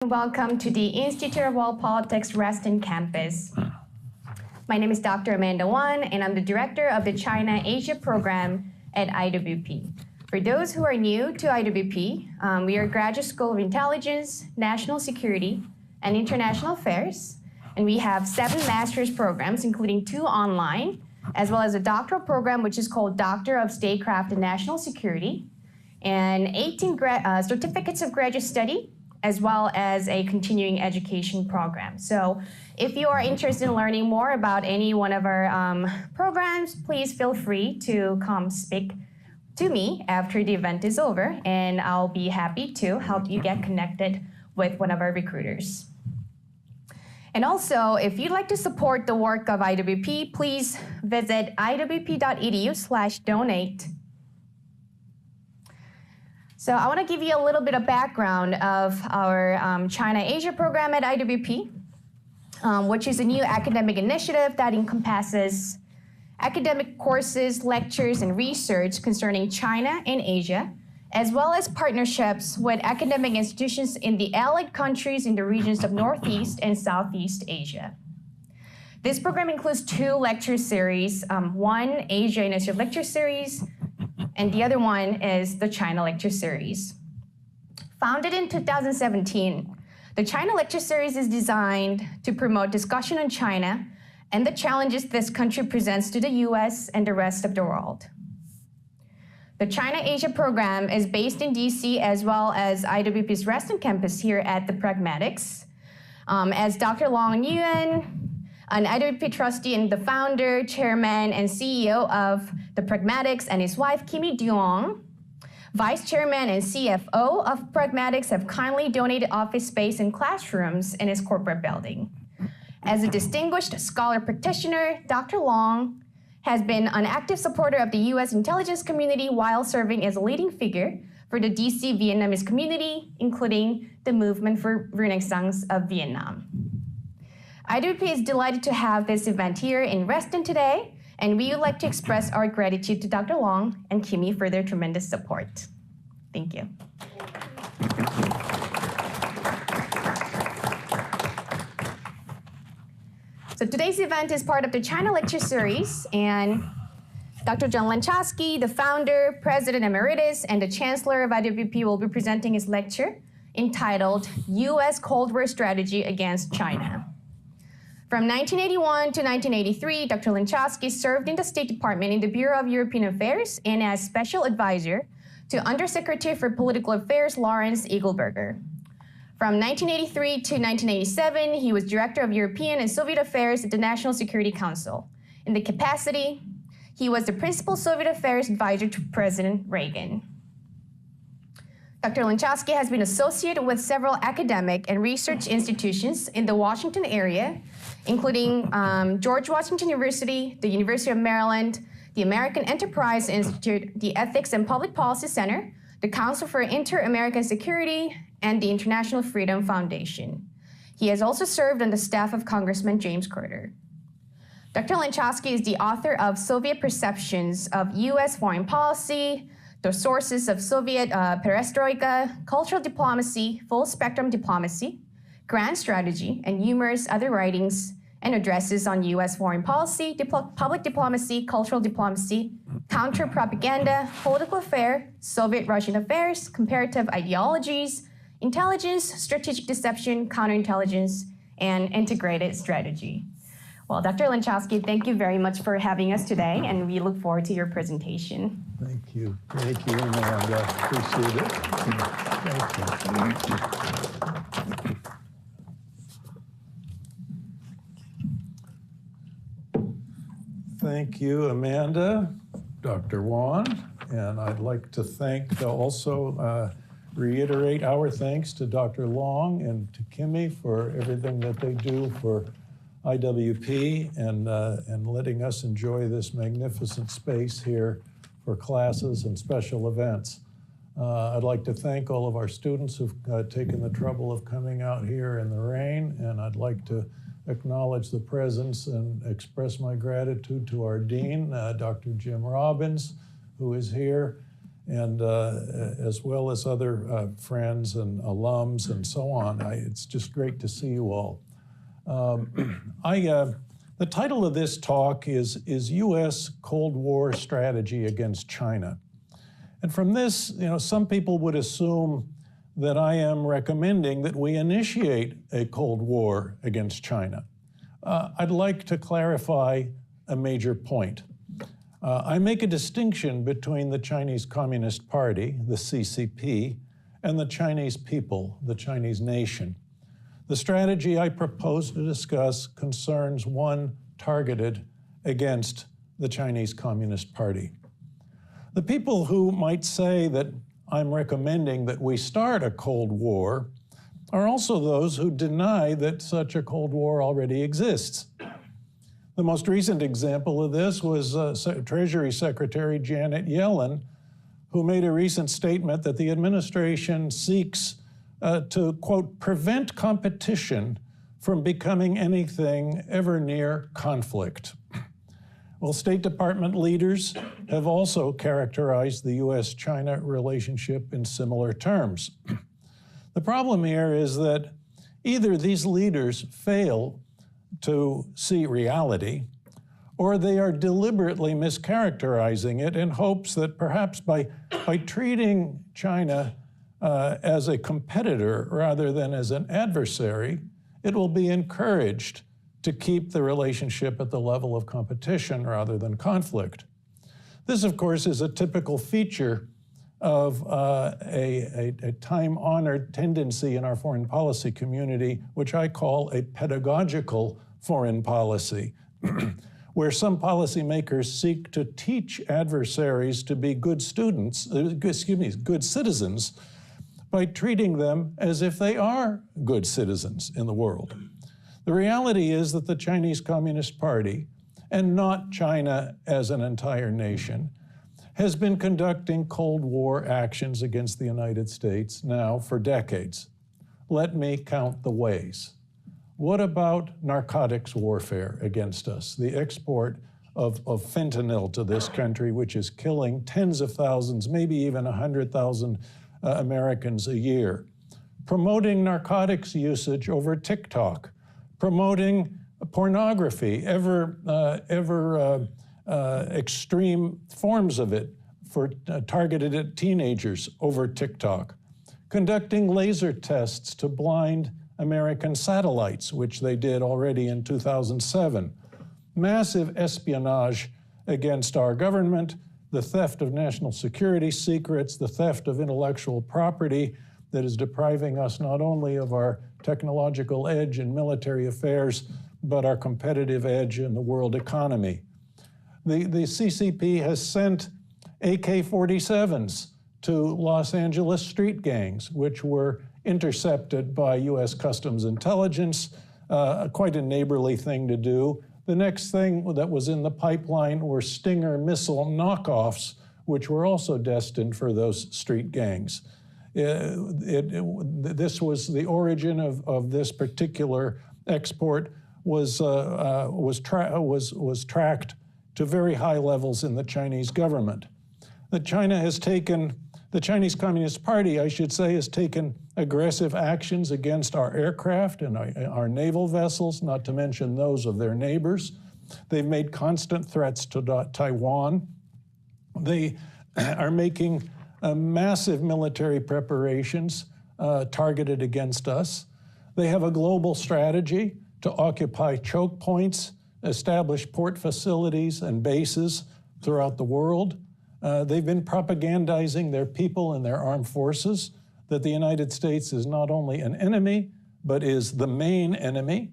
Welcome to the Institute of World Politics Reston campus. My name is Dr. Amanda Wan, and I'm the director of the China-Asia program at IWP. For those who are new to IWP, we are a graduate school of intelligence, national security, and international affairs. And we have 7 master's programs, including 2 online, as well as a doctoral program, which is called Doctor of Statecraft and National Security, and 18 certificates of graduate study, as well as a continuing education program. So if you are interested in learning more about any one of our programs, please feel free to come speak to me after the event is over, and I'll be happy to help you get connected with one of our recruiters. And also, if you'd like to support the work of IWP, please visit iwp.edu/donate. So I want to give you a little bit of background of our China-Asia program at IWP, which is a new academic initiative that encompasses academic courses, lectures, and research concerning China and Asia, as well as partnerships with academic institutions in the allied countries in the regions of Northeast and Southeast Asia. This program includes 2 lecture series, one Asia Initiative Lecture Series, and the other one is the China Lecture Series. Founded in 2017, the China Lecture Series is designed to promote discussion on China and the challenges this country presents to the US and the rest of the world. The China-Asia program is based in DC as well as IWP's Reston campus here at the Pragmatics. As Dr. Long Yuan, an IWP trustee and the founder, chairman, and CEO of the Pragmatics, and his wife, Kimmy Duong, vice chairman and CFO of Pragmatics, have kindly donated office space and classrooms in his corporate building. As a distinguished scholar practitioner, Dr. Long has been an active supporter of the US intelligence community while serving as a leading figure for the DC Vietnamese community, including the movement for Renaissance of Vietnam. IWP is delighted to have this event here in Reston today, and we would like to express our gratitude to Dr. Long and Kimmy for their tremendous support. Thank you. So today's event is part of the China Lecture Series, and Dr. John Lenczowski, the founder, president emeritus, and the chancellor of IWP will be presenting his lecture entitled U.S. Cold War Strategy Against China. From 1981 to 1983, Dr. Lenczowski served in the State Department in the Bureau of European Affairs and as special advisor to Undersecretary for Political Affairs Lawrence Eagleberger. From 1983 to 1987, he was Director of European and Soviet Affairs at the National Security Council. In the capacity, he was the Principal Soviet Affairs Advisor to President Reagan. Dr. Lenczowski has been associated with several academic and research institutions in the Washington area, including George Washington University, the University of Maryland, the American Enterprise Institute, the Ethics and Public Policy Center, the Council for Inter-American Security, and the International Freedom Foundation. He has also served on the staff of Congressman James Carter. Dr. Lenczowski is the author of Soviet Perceptions of U.S. Foreign Policy, The Sources of Soviet Perestroika, Cultural Diplomacy, Full Spectrum Diplomacy, Grand Strategy, and numerous other writings and addresses on U.S. foreign policy, public diplomacy, cultural diplomacy, counter-propaganda, political affairs, Soviet-Russian affairs, comparative ideologies, intelligence, strategic deception, counterintelligence, and integrated strategy. Well, Dr. Lenczowski, thank you very much for having us today, and we look forward to your presentation. Thank you. Thank you, Amanda. Appreciate it. Thank you. Thank you, Amanda, Dr. Wan, and I'd like to reiterate our thanks to Dr. Long and to Kimmy for everything that they do for IWP and letting us enjoy this magnificent space here for classes and special events. I'd like to thank all of our students who've taken the trouble of coming out here in the rain, and I'd like to acknowledge the presence and express my gratitude to our dean, Dr. Jim Robbins, who is here, and as well as other friends and alums and so on. It's just great to see you all. The title of this talk is U.S. Cold War Strategy Against China. And from this, some people would assume that I am recommending that we initiate a Cold War against China. I'd like to clarify a major point. I make a distinction between the Chinese Communist Party, the CCP, and the Chinese people, the Chinese nation. The strategy I propose to discuss concerns one targeted against the Chinese Communist Party. The people who might say that I'm recommending that we start a Cold War are also those who deny that such a Cold War already exists. The most recent example of this was Treasury Secretary Janet Yellen, who made a recent statement that the administration seeks to, quote, prevent competition from becoming anything ever near conflict. Well, State Department leaders have also characterized the U.S.-China relationship in similar terms. The problem here is that either these leaders fail to see reality, or they are deliberately mischaracterizing it in hopes that perhaps by treating China as a competitor rather than as an adversary, it will be encouraged to keep the relationship at the level of competition rather than conflict. This, of course, is a typical feature of a time-honored tendency in our foreign policy community, which I call a pedagogical foreign policy, where some policymakers seek to teach adversaries to be good students, good citizens, by treating them as if they are good citizens in the world. The reality is that the Chinese Communist Party, and not China as an entire nation, has been conducting Cold War actions against the United States now for decades. Let me count the ways. What about narcotics warfare against us? The export of fentanyl to this country, which is killing tens of thousands, maybe even 100,000 Americans a year. Promoting narcotics usage over TikTok. Promoting pornography, extreme forms of it targeted at teenagers over TikTok. Conducting laser tests to blind American satellites, which they did already in 2007. Massive espionage against our government, the theft of national security secrets, the theft of intellectual property that is depriving us not only of our technological edge in military affairs, but our competitive edge in the world economy. The CCP has sent AK-47s to Los Angeles street gangs, which were intercepted by U.S. Customs Intelligence, quite a neighborly thing to do. The next thing that was in the pipeline were Stinger missile knockoffs, which were also destined for those street gangs. This was the origin of this particular export was tracked to very high levels in the Chinese government. The Chinese Communist Party, I should say, has taken aggressive actions against our aircraft and our naval vessels, not to mention those of their neighbors. They've made constant threats to Taiwan. They are making massive military preparations targeted against us. They have a global strategy to occupy choke points, establish port facilities and bases throughout the world. They've been propagandizing their people and their armed forces that the United States is not only an enemy, but is the main enemy.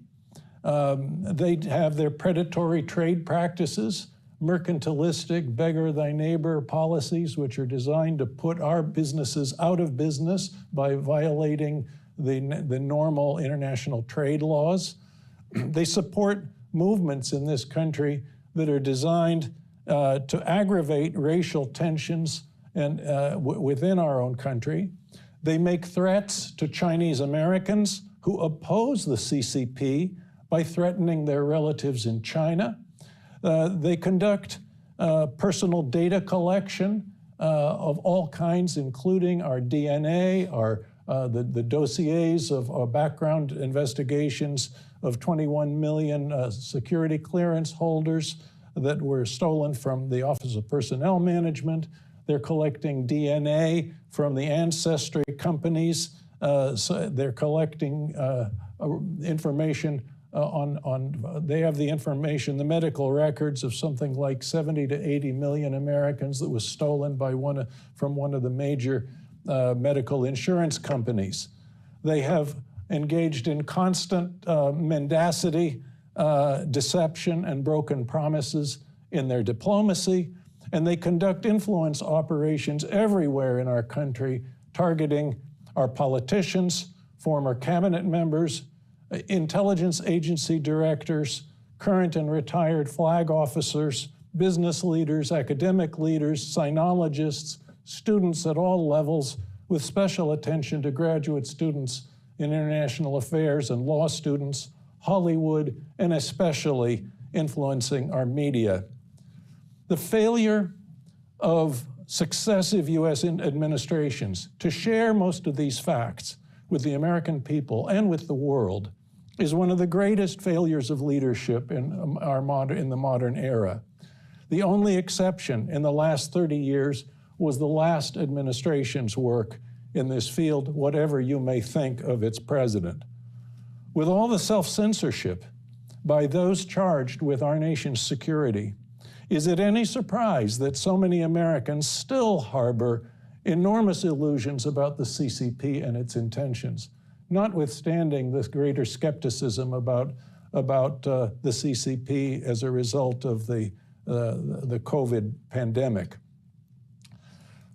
They have their predatory trade practices, mercantilistic, beggar thy neighbor policies, which are designed to put our businesses out of business by violating the normal international trade laws. They support movements in this country that are designed to aggravate racial tensions and within our own country. They make threats to Chinese Americans who oppose the CCP by threatening their relatives in China. They conduct personal data collection of all kinds, including our DNA, the dossiers of our background investigations of 21 million security clearance holders that were stolen from the Office of Personnel Management. They're collecting DNA from the ancestry companies. So they're collecting information they have the information, the medical records of something like 70 to 80 million Americans that was stolen by from one of the major medical insurance companies. They have engaged in constant mendacity, deception, and broken promises in their diplomacy, and they conduct influence operations everywhere in our country, targeting our politicians, former cabinet members, intelligence agency directors, current and retired flag officers, business leaders, academic leaders, sinologists, students at all levels, with special attention to graduate students in international affairs and law students, Hollywood, and especially influencing our media. The failure of successive U.S. administrations to share most of these facts with the American people and with the world is one of the greatest failures of leadership in the modern era. The only exception in the last 30 years was the last administration's work in this field, whatever you may think of its president. With all the self-censorship by those charged with our nation's security, is it any surprise that so many Americans still harbor enormous illusions about the CCP and its intentions, notwithstanding this greater skepticism about the CCP as a result of the COVID pandemic?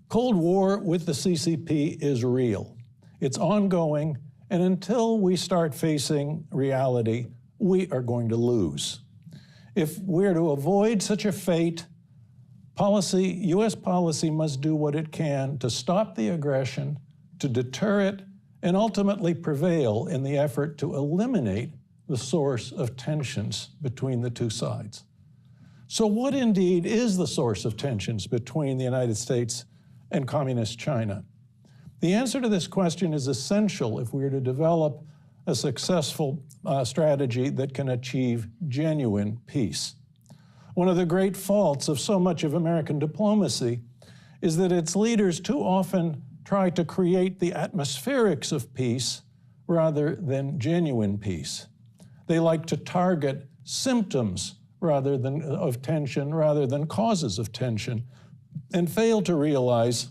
Cold War with the CCP is real. It's ongoing, and until we start facing reality, we are going to lose. If we're to avoid such a fate, U.S. policy must do what it can to stop the aggression, to deter it, and ultimately prevail in the effort to eliminate the source of tensions between the two sides. So what indeed is the source of tensions between the United States and Communist China? The answer to this question is essential if we are to develop a successful strategy that can achieve genuine peace. One of the great faults of so much of American diplomacy is that its leaders too often try to create the atmospherics of peace rather than genuine peace. They like to target symptoms of tension rather than causes of tension, and fail to realize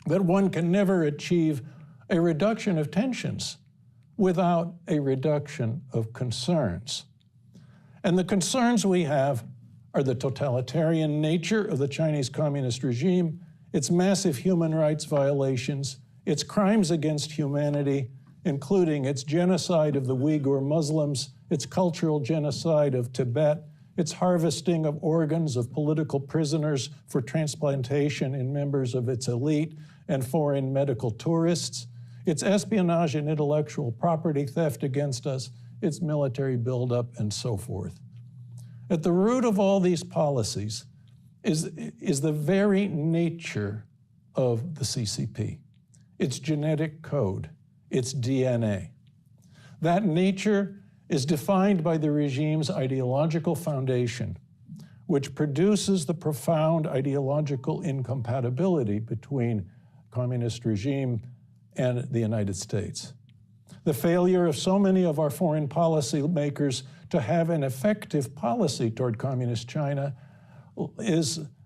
that one can never achieve a reduction of tensions without a reduction of concerns. And the concerns we have are the totalitarian nature of the Chinese Communist regime, its massive human rights violations, its crimes against humanity, including its genocide of the Uyghur Muslims, its cultural genocide of Tibet, its harvesting of organs of political prisoners for transplantation in members of its elite and foreign medical tourists, its espionage and intellectual property theft against us, its military buildup, and so forth. At the root of all these policies is the very nature of the CCP, its genetic code, its DNA. That nature is defined by the regime's ideological foundation, which produces the profound ideological incompatibility between communist regime and the United States. The failure of so many of our foreign policy makers to have an effective policy toward communist China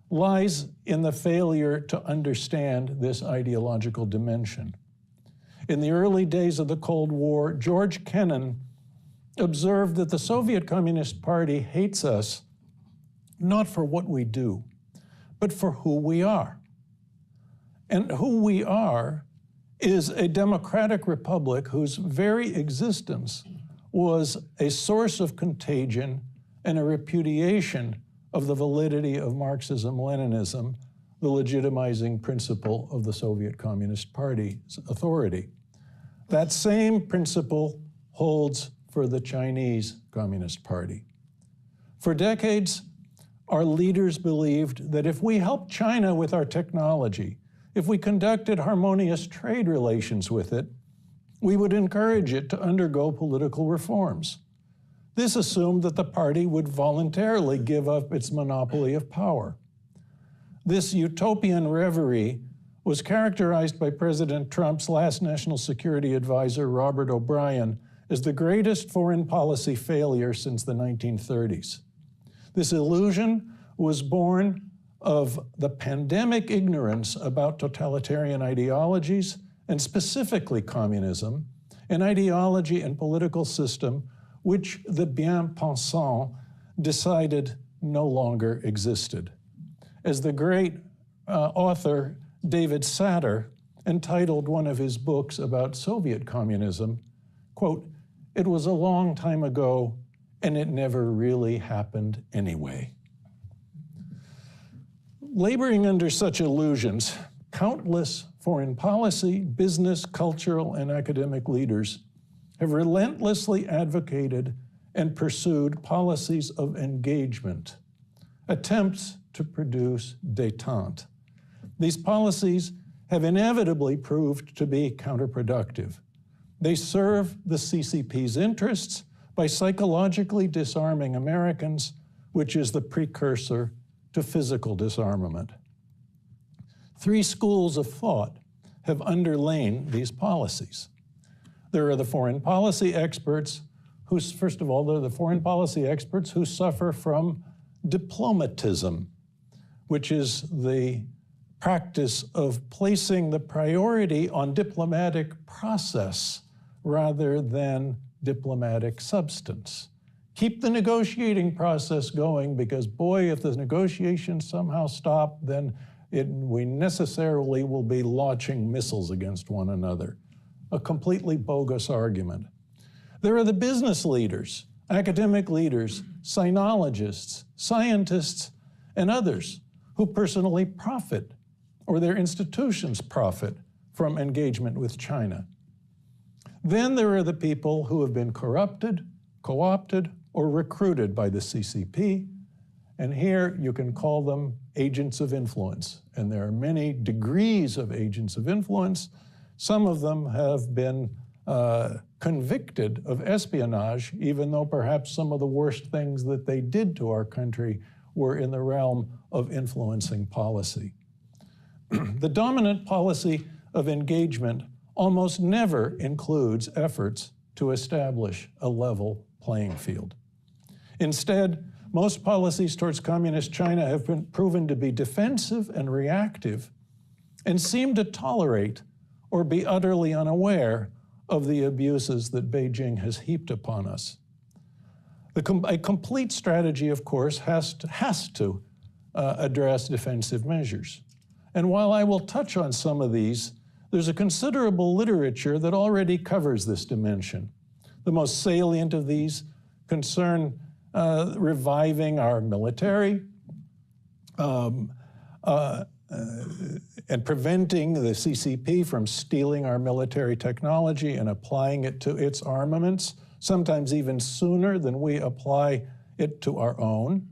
lies in the failure to understand this ideological dimension. In the early days of the Cold War, George Kennan observed that the Soviet Communist Party hates us not for what we do, but for who we are. And who we are is a democratic republic whose very existence was a source of contagion and a repudiation of the validity of Marxism-Leninism, the legitimizing principle of the Soviet Communist Party's authority. That same principle holds for the Chinese Communist Party. For decades, our leaders believed that if we helped China with our technology, if we conducted harmonious trade relations with it, we would encourage it to undergo political reforms. This assumed that the party would voluntarily give up its monopoly of power. This utopian reverie was characterized by President Trump's last national security advisor, Robert O'Brien, as the greatest foreign policy failure since the 1930s. This illusion was born of the pandemic ignorance about totalitarian ideologies, and specifically communism, an ideology and political system which the bien-pensants decided no longer existed. As the great author David Satter entitled one of his books about Soviet communism, quote, "It was a long time ago, and it never really happened anyway." Laboring under such illusions, countless foreign policy, business, cultural, and academic leaders have relentlessly advocated and pursued policies of engagement, attempts to produce détente. These policies have inevitably proved to be counterproductive. They serve the CCP's interests by psychologically disarming Americans, which is the precursor to physical disarmament. Three schools of thought have underlain these policies. There are the foreign policy experts who, first of all, they're the foreign policy experts who suffer from diplomatism, which is the practice of placing the priority on diplomatic process rather than diplomatic substance. Keep the negotiating process going because, boy, if the negotiations somehow stop, then we necessarily will be launching missiles against one another. A completely bogus argument. There are the business leaders, academic leaders, sinologists, scientists, and others who personally profit, or their institutions profit, from engagement with China. Then there are the people who have been corrupted, co-opted, or recruited by the CCP, and here you can call them agents of influence. And there are many degrees of agents of influence. Some of them have been convicted of espionage, even though perhaps some of the worst things that they did to our country were in the realm of influencing policy. The dominant policy of engagement almost never includes efforts to establish a level playing field. Instead, most policies towards communist China have been proven to be defensive and reactive and seem to tolerate or be utterly unaware of the abuses that Beijing has heaped upon us. A complete strategy, of course, has to address defensive measures. And while I will touch on some of these, there's a considerable literature that already covers this dimension. The most salient of these concern reviving our military and preventing the CCP from stealing our military technology and applying it to its armaments, sometimes even sooner than we apply it to our own.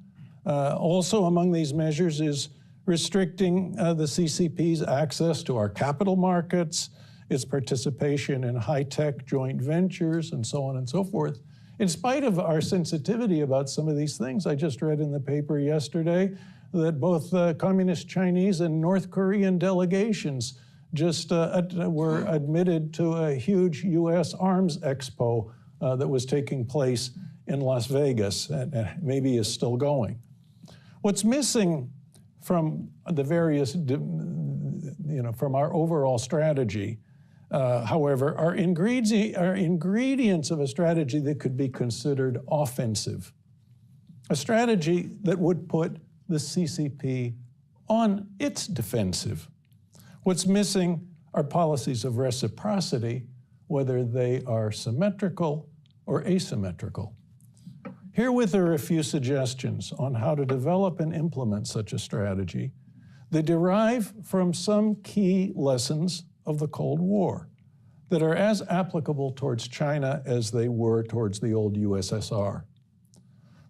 Also among these measures is restricting the CCP's access to our capital markets, its participation in high-tech joint ventures, and so on and so forth. In spite of our sensitivity about some of these things, I just read in the paper yesterday that both Communist Chinese and North Korean delegations just were admitted to a huge U.S. arms expo that was taking place in Las Vegas and maybe is still going. What's missing from the various, from our overall strategy, however, are ingredients of a strategy that could be considered offensive. A strategy that would put the CCP on its defensive. What's missing are policies of reciprocity, whether they are symmetrical or asymmetrical. Herewith are a few suggestions on how to develop and implement such a strategy. They derive from some key lessons of the Cold War that are as applicable towards China as they were towards the old USSR.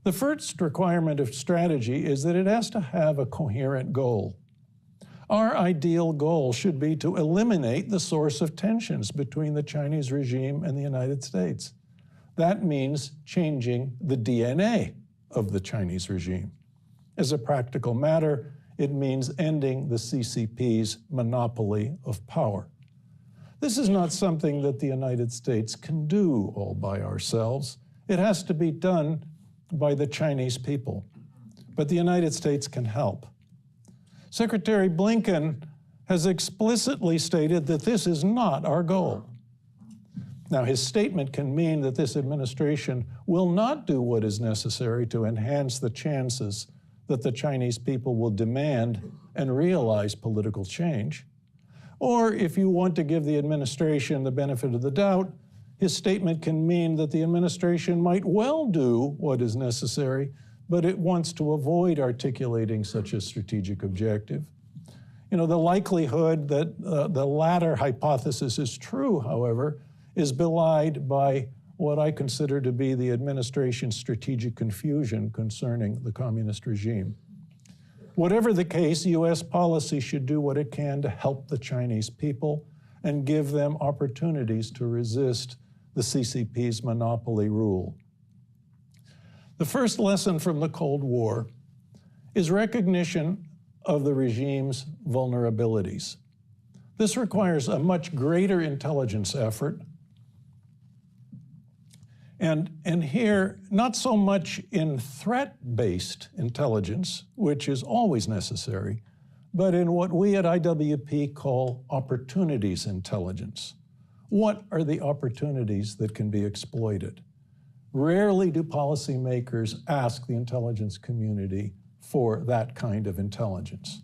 The first requirement of strategy is that it has to have a coherent goal. Our ideal goal should be to eliminate the source of tensions between the Chinese regime and the United States. That means changing the DNA of the Chinese regime. As a practical matter, it means ending the CCP's monopoly of power. This is not something that the United States can do all by ourselves. It has to be done by the Chinese people. But the United States can help. Secretary Blinken has explicitly stated that this is not our goal. Now, his statement can mean that this administration will not do what is necessary to enhance the chances that the Chinese people will demand and realize political change. Or if you want to give the administration the benefit of the doubt, his statement can mean that the administration might well do what is necessary, but it wants to avoid articulating such a strategic objective. You know, the likelihood that the latter hypothesis is true, however, is belied by what I consider to be the administration's strategic confusion concerning the communist regime. Whatever the case, U.S. policy should do what it can to help the Chinese people and give them opportunities to resist the CCP's monopoly rule. The first lesson from the Cold War is recognition of the regime's vulnerabilities. This requires a much greater intelligence effort, and here, not so much in threat-based intelligence, which is always necessary, but in what we at IWP call opportunities intelligence. What are the opportunities that can be exploited? Rarely do policymakers ask the intelligence community for that kind of intelligence.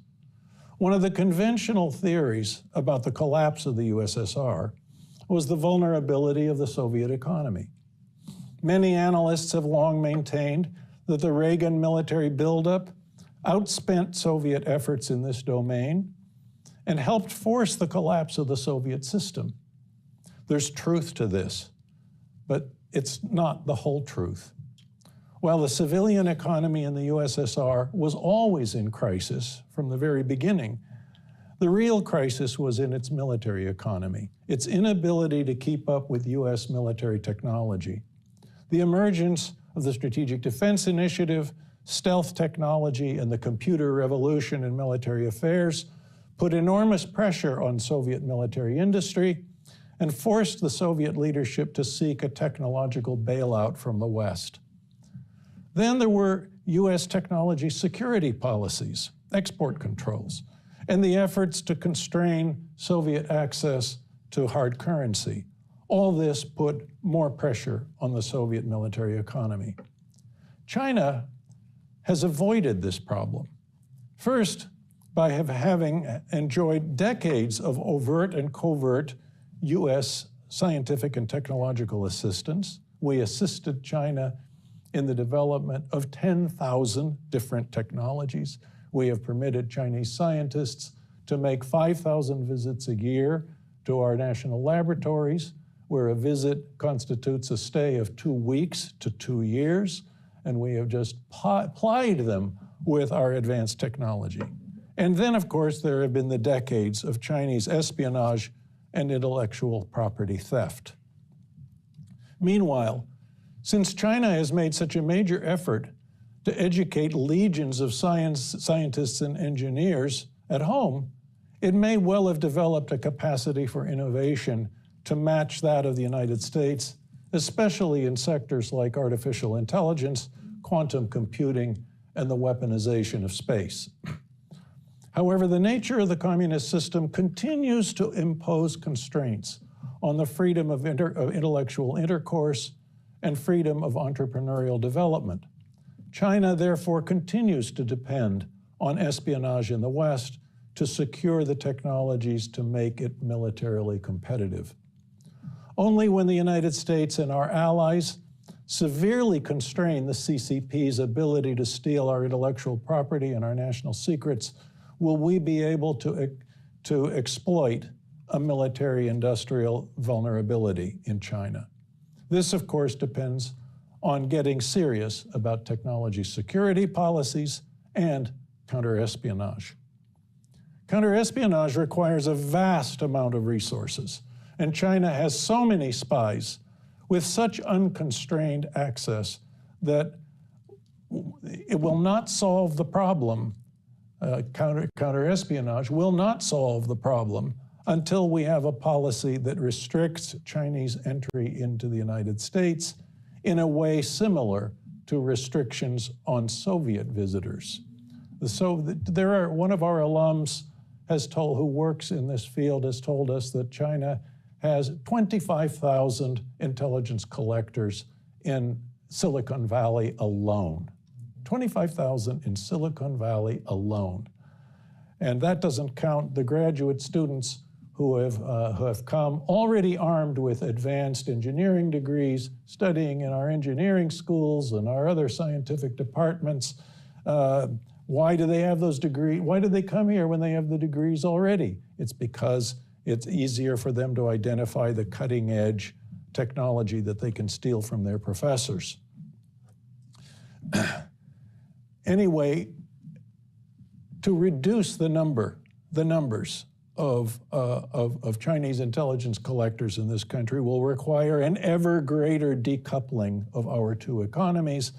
One of the conventional theories about the collapse of the USSR was the vulnerability of the Soviet economy. Many analysts have long maintained that the Reagan military buildup outspent Soviet efforts in this domain and helped force the collapse of the Soviet system. There's truth to this, but it's not the whole truth. While the civilian economy in the USSR was always in crisis from the very beginning, the real crisis was in its military economy, its inability to keep up with US military technology. The emergence of the Strategic Defense Initiative, stealth technology, and the computer revolution in military affairs put enormous pressure on Soviet military industry and forced the Soviet leadership to seek a technological bailout from the West. Then there were US technology security policies, export controls, and the efforts to constrain Soviet access to hard currency. All this put more pressure on the Soviet military economy. China has avoided this problem. First, by having enjoyed decades of overt and covert US scientific and technological assistance. We assisted China in the development of 10,000 different technologies. We have permitted Chinese scientists to make 5,000 visits a year to our national laboratories, where a visit constitutes a stay of 2 weeks to 2 years, and we have just plied them with our advanced technology. And then, of course, there have been the decades of Chinese espionage and intellectual property theft. Meanwhile, since China has made such a major effort to educate legions of scientists and engineers at home, it may well have developed a capacity for innovation to match that of the United States, especially in sectors like artificial intelligence, quantum computing, and the weaponization of space. However, the nature of the communist system continues to impose constraints on the freedom of intellectual intercourse and freedom of entrepreneurial development. China, therefore, continues to depend on espionage in the West to secure the technologies to make it militarily competitive. Only when the United States and our allies severely constrain the CCP's ability to steal our intellectual property and our national secrets will we be able to exploit a military-industrial vulnerability in China. This, of course, depends on getting serious about technology security policies and counterespionage. Counterespionage requires a vast amount of resources, and China has so many spies with such unconstrained access that it will not solve the problem. Counterespionage will not solve the problem until we have a policy that restricts Chinese entry into the United States in a way similar to restrictions on Soviet visitors. One of our alums who works in this field has told us that China has 25,000 intelligence collectors in Silicon Valley alone. 25,000 in Silicon Valley alone. And that doesn't count the graduate students who have come already armed with advanced engineering degrees, studying in our engineering schools and our other scientific departments. Why do they have those degrees? Why do they come here when they have the degrees already? It's because it's easier for them to identify the cutting edge technology that they can steal from their professors. Anyway, to reduce the numbers of Chinese intelligence collectors in this country will require an ever greater decoupling of our two economies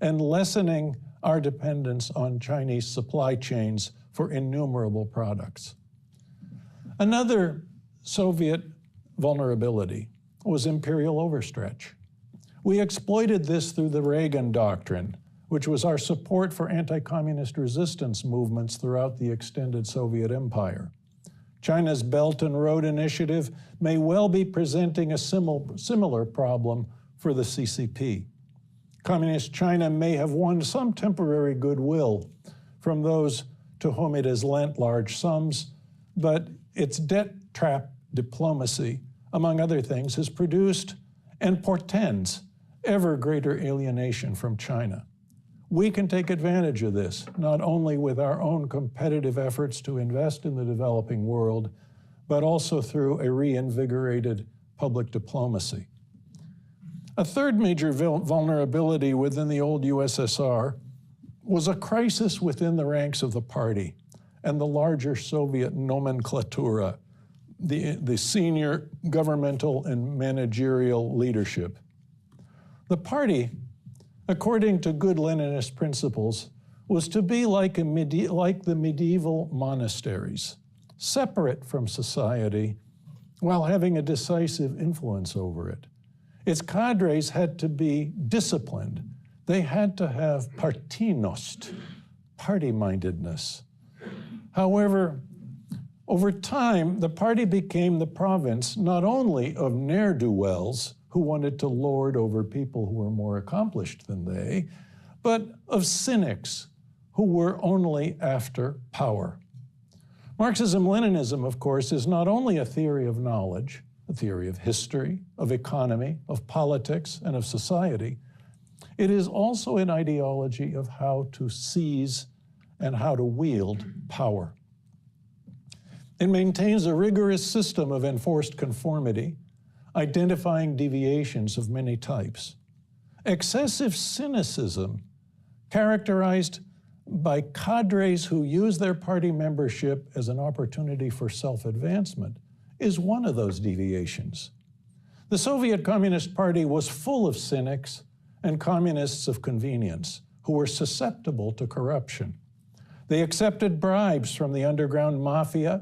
and lessening our dependence on Chinese supply chains for innumerable products. Another Soviet vulnerability was imperial overstretch. We exploited this through the Reagan Doctrine, which was our support for anti-communist resistance movements throughout the extended Soviet empire. China's Belt and Road Initiative may well be presenting a similar problem for the CCP. Communist China may have won some temporary goodwill from those to whom it has lent large sums, but its debt trap diplomacy, among other things, has produced and portends ever greater alienation from China. We can take advantage of this, not only with our own competitive efforts to invest in the developing world, but also through a reinvigorated public diplomacy. A third major vulnerability within the old USSR was a crisis within the ranks of the party and the larger Soviet nomenclatura, the senior governmental and managerial leadership. The party, according to good Leninist principles, was to be like the medieval monasteries, separate from society while having a decisive influence over it. Its cadres had to be disciplined. They had to have partinost, party-mindedness. However, over time, the party became the province not only of ne'er-do-wells who wanted to lord over people who were more accomplished than they, but of cynics who were only after power. Marxism-Leninism, of course, is not only a theory of knowledge, a theory of history, of economy, of politics, and of society. It is also an ideology of how to seize and how to wield power. It maintains a rigorous system of enforced conformity, identifying deviations of many types. Excessive cynicism, characterized by cadres who use their party membership as an opportunity for self-advancement, is one of those deviations. The Soviet Communist Party was full of cynics and communists of convenience who were susceptible to corruption. They accepted bribes from the underground mafia.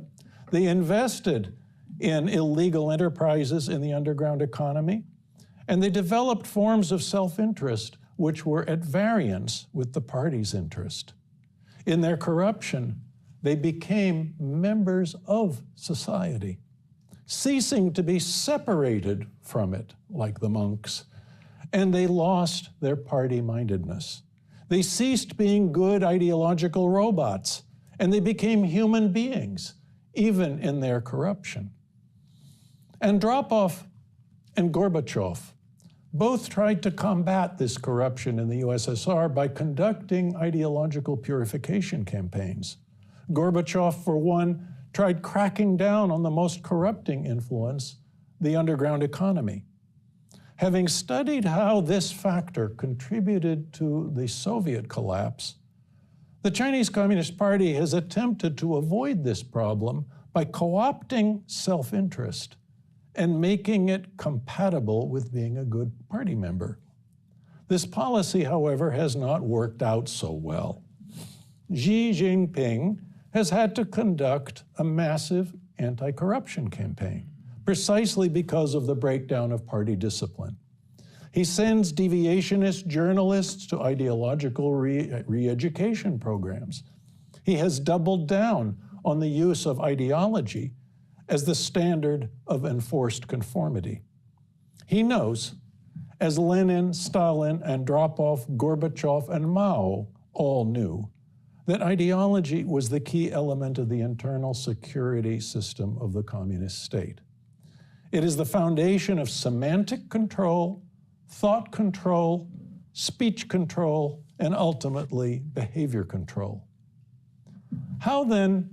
They invested in illegal enterprises in the underground economy, and they developed forms of self-interest which were at variance with the party's interest. In their corruption, they became members of society, ceasing to be separated from it like the monks, and they lost their party-mindedness. They ceased being good ideological robots, and they became human beings, even in their corruption. Andropov and Gorbachev both tried to combat this corruption in the USSR by conducting ideological purification campaigns. Gorbachev, for one, tried cracking down on the most corrupting influence, the underground economy. Having studied how this factor contributed to the Soviet collapse, the Chinese Communist Party has attempted to avoid this problem by co-opting self-interest and making it compatible with being a good party member. This policy, however, has not worked out so well. Xi Jinping has had to conduct a massive anti-corruption campaign, precisely because of the breakdown of party discipline. He sends deviationist journalists to ideological re-education programs. He has doubled down on the use of ideology as the standard of enforced conformity. He knows, as Lenin, Stalin, Andropov, Gorbachev, and Mao all knew, that ideology was the key element of the internal security system of the communist state. It is the foundation of semantic control, thought control, speech control, and ultimately behavior control. How then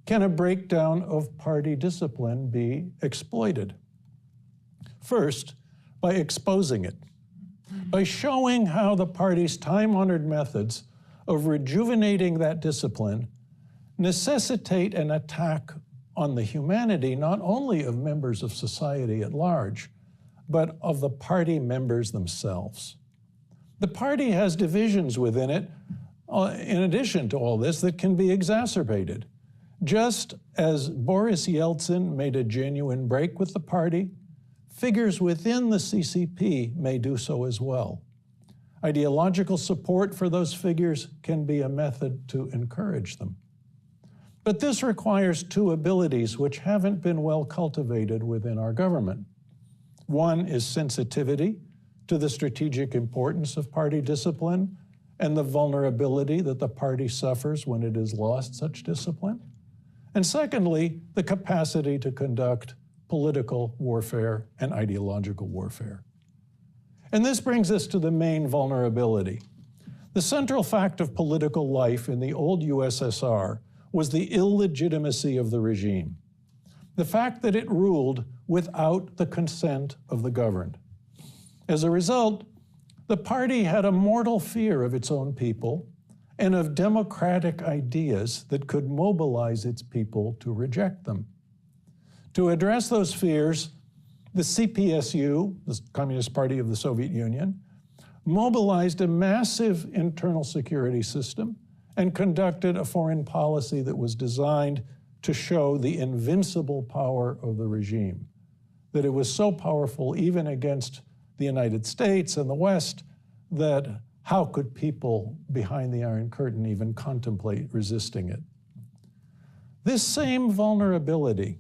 can a breakdown of party discipline be exploited? First, by exposing it, by showing how the party's time-honored methods of rejuvenating that discipline necessitate an attack on the humanity not only of members of society at large, but of the party members themselves. The party has divisions within it, in addition to all this, that can be exacerbated. Just as Boris Yeltsin made a genuine break with the party, figures within the CCP may do so as well. Ideological support for those figures can be a method to encourage them. But this requires two abilities which haven't been well cultivated within our government. One is sensitivity to the strategic importance of party discipline and the vulnerability that the party suffers when it has lost such discipline. And secondly, the capacity to conduct political warfare and ideological warfare. And this brings us to the main vulnerability. The central fact of political life in the old USSR was the illegitimacy of the regime, the fact that it ruled without the consent of the governed. As a result, the party had a mortal fear of its own people and of democratic ideas that could mobilize its people to reject them. To address those fears, the CPSU, the Communist Party of the Soviet Union, mobilized a massive internal security system and conducted a foreign policy that was designed to show the invincible power of the regime, that it was so powerful even against the United States and the West that how could people behind the Iron Curtain even contemplate resisting it? This same vulnerability,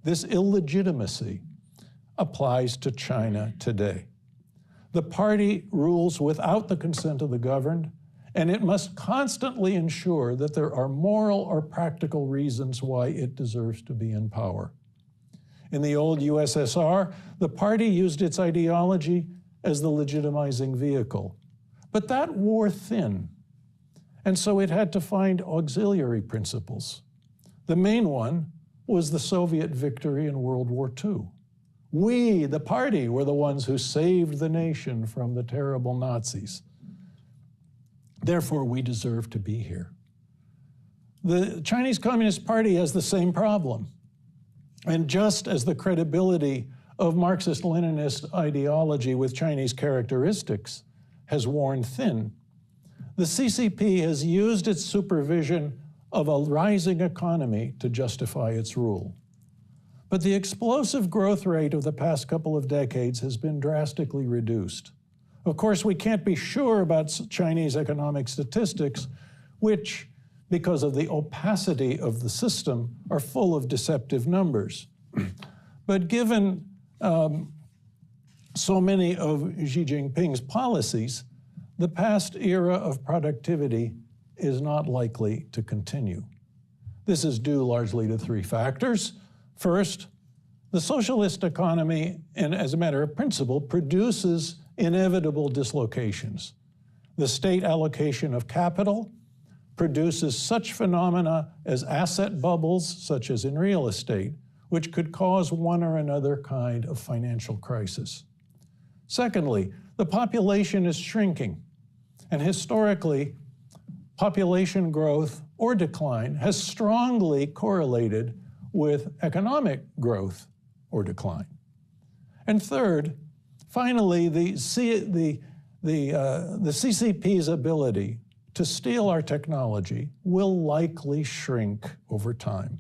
this illegitimacy, applies to China today. The party rules without the consent of the governed, and it must constantly ensure that there are moral or practical reasons why it deserves to be in power. In the old USSR, the party used its ideology as the legitimizing vehicle. But that wore thin, and so it had to find auxiliary principles. The main one was the Soviet victory in World War II. We, the party, were the ones who saved the nation from the terrible Nazis. Therefore, we deserve to be here. The Chinese Communist Party has the same problem. And just as the credibility of Marxist-Leninist ideology with Chinese characteristics has worn thin, the CCP has used its supervision of a rising economy to justify its rule. But the explosive growth rate of the past couple of decades has been drastically reduced. Of course, we can't be sure about Chinese economic statistics, which, because of the opacity of the system, are full of deceptive numbers. But given so many of Xi Jinping's policies, the past era of productivity is not likely to continue. This is due largely to three factors. First, the socialist economy, and as a matter of principle, produces inevitable dislocations. The state allocation of capital produces such phenomena as asset bubbles, such as in real estate, which could cause one or another kind of financial crisis. Secondly, the population is shrinking. And historically, population growth or decline has strongly correlated with economic growth or decline. And third, finally, the CCP's ability to steal our technology will likely shrink over time,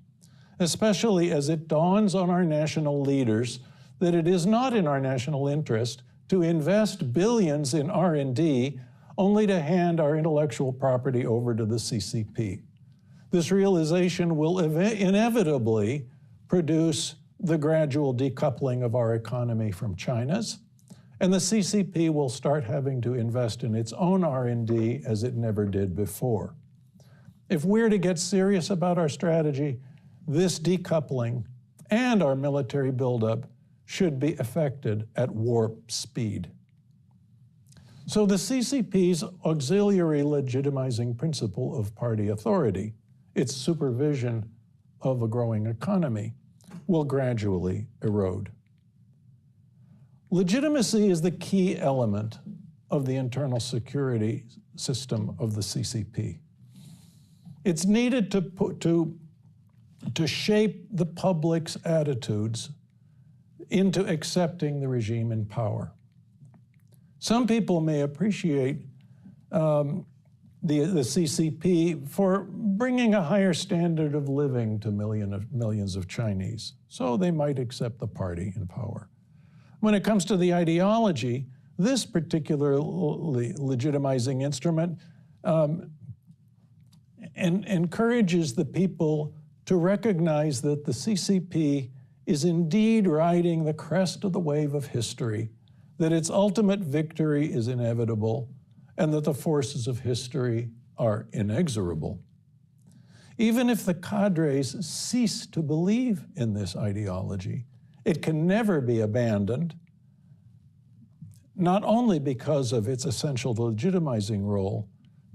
especially as it dawns on our national leaders that it is not in our national interest to invest billions in R&D only to hand our intellectual property over to the CCP. This realization will inevitably produce the gradual decoupling of our economy from China's, and the CCP will start having to invest in its own R&D as it never did before. If we're to get serious about our strategy, this decoupling and our military buildup should be effected at warp speed. So the CCP's auxiliary legitimizing principle of party authority, its supervision of a growing economy, will gradually erode. Legitimacy is the key element of the internal security system of the CCP. It's needed to shape the public's attitudes into accepting the regime in power. Some people may appreciate the CCP for bringing a higher standard of living to millions of Chinese, so they might accept the party in power. When it comes to the ideology, this particular legitimizing instrument encourages the people to recognize that the CCP is indeed riding the crest of the wave of history, that its ultimate victory is inevitable, and that the forces of history are inexorable. Even if the cadres cease to believe in this ideology, it can never be abandoned, not only because of its essential legitimizing role,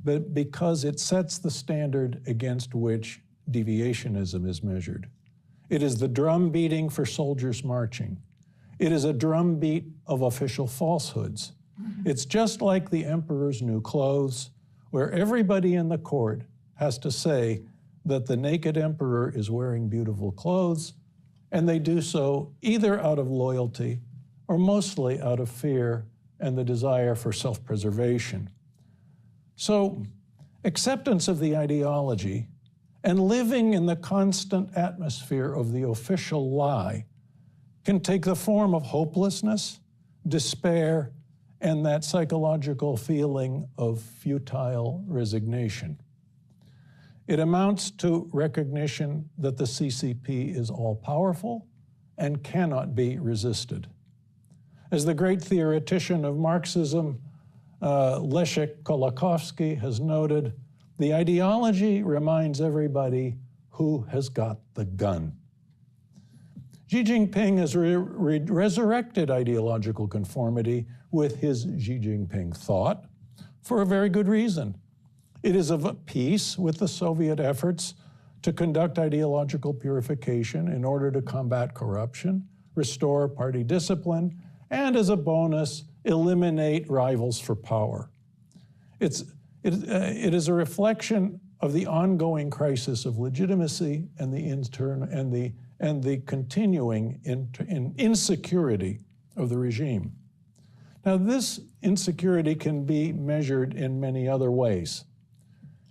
but because it sets the standard against which deviationism is measured. It is the drum beating for soldiers marching. It is a drumbeat of official falsehoods. It's just like the emperor's new clothes, where everybody in the court has to say that the naked emperor is wearing beautiful clothes, and they do so either out of loyalty or mostly out of fear and the desire for self-preservation. So, acceptance of the ideology and living in the constant atmosphere of the official lie can take the form of hopelessness, despair, and that psychological feeling of futile resignation. It amounts to recognition that the CCP is all-powerful and cannot be resisted. As the great theoretician of Marxism, Leszek Kolakowski, has noted, the ideology reminds everybody who has got the gun. Xi Jinping has resurrected ideological conformity with his Xi Jinping thought for a very good reason. It is of a piece with the Soviet efforts to conduct ideological purification in order to combat corruption, restore party discipline, and as a bonus, eliminate rivals for power. It is a reflection of the ongoing crisis of legitimacy and the continuing insecurity of the regime. Now, this insecurity can be measured in many other ways.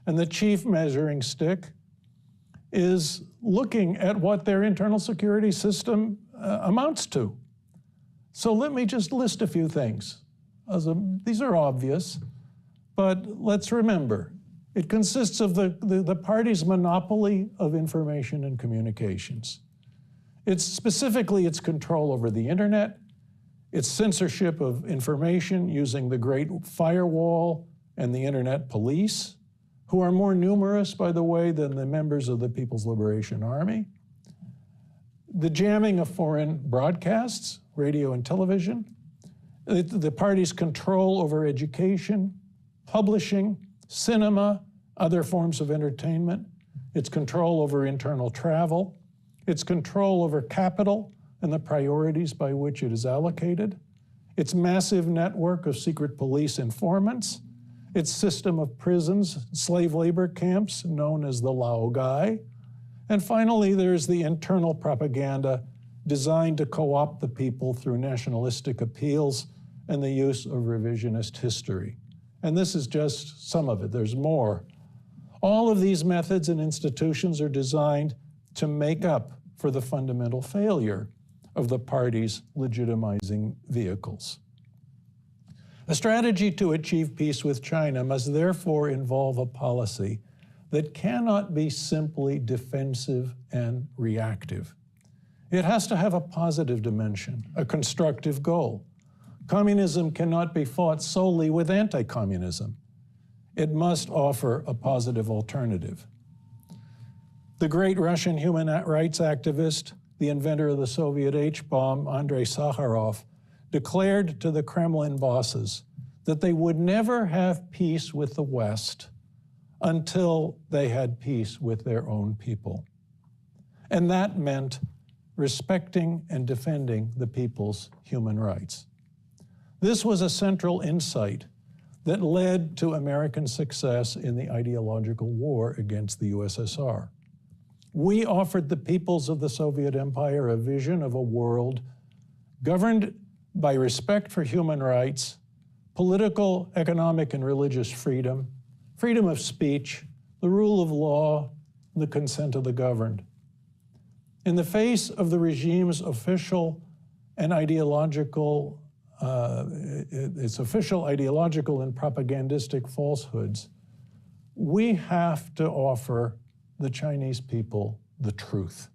And the chief measuring stick is looking at what their internal security system amounts to. So let me just list a few things. These are obvious, but let's remember, it consists of the party's monopoly of information and communications. It's specifically its control over the internet, its censorship of information using the Great Firewall and the internet police, who are more numerous, by the way, than the members of the People's Liberation Army, the jamming of foreign broadcasts, radio and television, the party's control over education, publishing, cinema, other forms of entertainment, its control over internal travel, its control over capital and the priorities by which it is allocated, its massive network of secret police informants, its system of prisons, slave labor camps known as the Laogai, and finally there's the internal propaganda designed to co-opt the people through nationalistic appeals and the use of revisionist history. And this is just some of it, there's more. All of these methods and institutions are designed to make up for the fundamental failure of the party's legitimizing vehicles. A strategy to achieve peace with China must therefore involve a policy that cannot be simply defensive and reactive. It has to have a positive dimension, a constructive goal. Communism cannot be fought solely with anti-communism. It must offer a positive alternative. The great Russian human rights activist, the inventor of the Soviet H-bomb, Andrei Sakharov, declared to the Kremlin bosses that they would never have peace with the West until they had peace with their own people. And that meant respecting and defending the people's human rights. This was a central insight that led to American success in the ideological war against the USSR. We offered the peoples of the Soviet Empire a vision of a world governed by respect for human rights, political, economic, and religious freedom, freedom of speech, the rule of law, and the consent of the governed. In the face of the regime's official and ideological, its official ideological and propagandistic falsehoods, we have to offer the Chinese people the truth.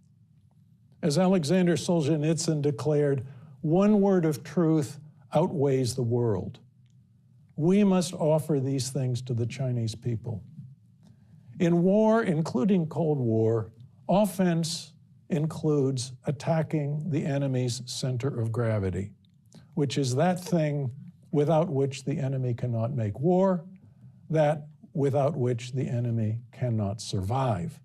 As Alexander Solzhenitsyn declared, one word of truth outweighs the world. We must offer these things to the Chinese people. In war, including Cold War, offense includes attacking the enemy's center of gravity, which is that thing without which the enemy cannot make war, that without which the enemy cannot survive.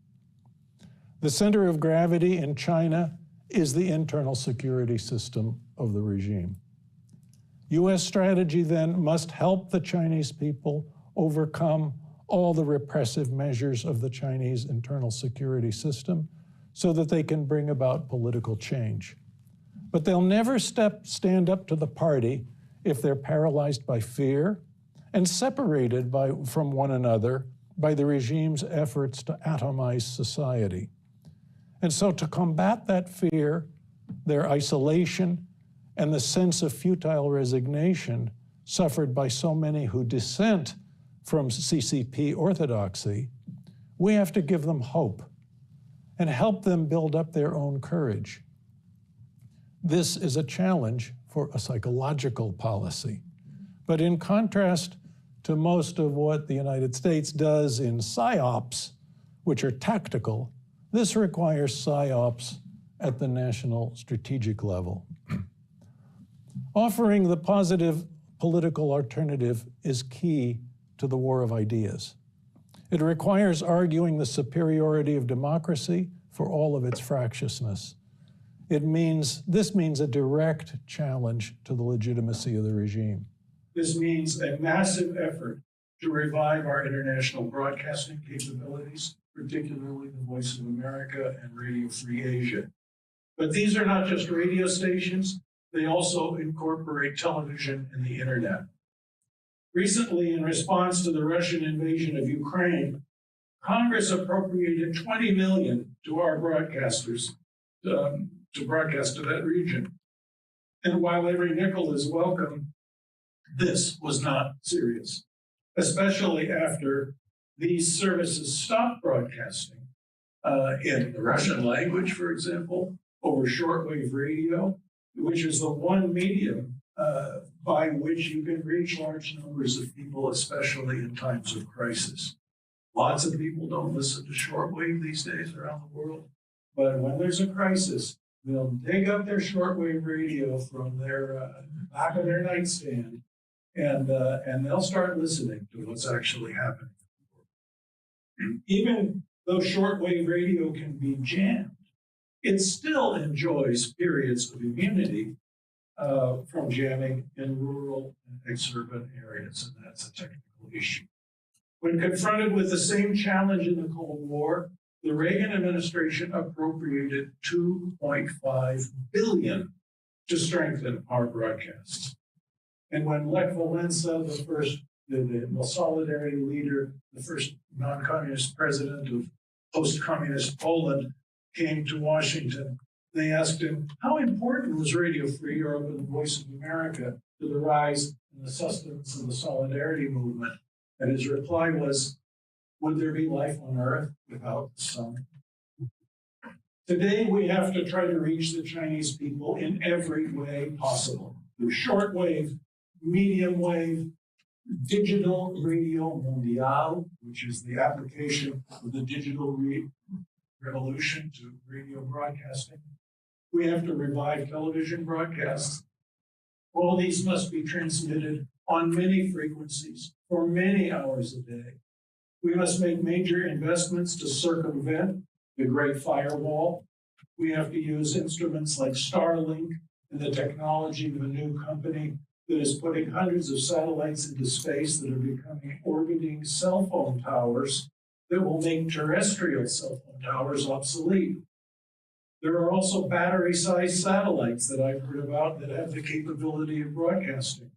The center of gravity in China is the internal security system of the regime. U.S. strategy then must help the Chinese people overcome all the repressive measures of the Chinese internal security system so that they can bring about political change. But they'll never stand up to the party if they're paralyzed by fear and separated from one another by the regime's efforts to atomize society. And so to combat that fear, their isolation, and the sense of futile resignation suffered by so many who dissent from CCP orthodoxy, we have to give them hope and help them build up their own courage. This is a challenge for a psychological policy. But in contrast to most of what the United States does in PSYOPs, which are tactical, this requires PSYOPs at the national strategic level. Offering the positive political alternative is key to the war of ideas. It requires arguing the superiority of democracy for all of its fractiousness. This means a direct challenge to the legitimacy of the regime. This means a massive effort to revive our international broadcasting capabilities, particularly the Voice of America and Radio Free Asia. But these are not just radio stations, they also incorporate television and the internet. Recently, in response to the Russian invasion of Ukraine, Congress appropriated $20 million to our broadcasters to broadcast to that region. And while every nickel is welcome, this was not serious, especially after these services stopped broadcasting in the Russian language, for example, over shortwave radio, which is the one medium by which you can reach large numbers of people, especially in times of crisis. Lots of people don't listen to shortwave these days around the world, but when there's a crisis, they'll dig up their shortwave radio from their back of their nightstand, and they'll start listening to what's actually happening. Even though shortwave radio can be jammed, it still enjoys periods of immunity from jamming in rural and exurban areas, and that's a technical issue. When confronted with the same challenge in the Cold War, the Reagan administration appropriated $2.5 billion to strengthen our broadcasts. And when Lech Walesa, the Solidarity leader, the first non-communist president of post-communist Poland, came to Washington, they asked him, how important was Radio Free Europe and the Voice of America to the rise and the sustenance of the Solidarity movement? And his reply was, would there be life on Earth without the sun? Today, we have to try to reach the Chinese people in every way possible, through shortwave, medium wave, digital radio mondial, which is the application of the digital revolution to radio broadcasting. We have to revive television broadcasts. All these must be transmitted on many frequencies for many hours a day. We must make major investments to circumvent the Great Firewall. We have to use instruments like Starlink and the technology of a new company that is putting hundreds of satellites into space that are becoming orbiting cell phone towers that will make terrestrial cell phone towers obsolete. There are also battery-sized satellites that I've heard about that have the capability of broadcasting.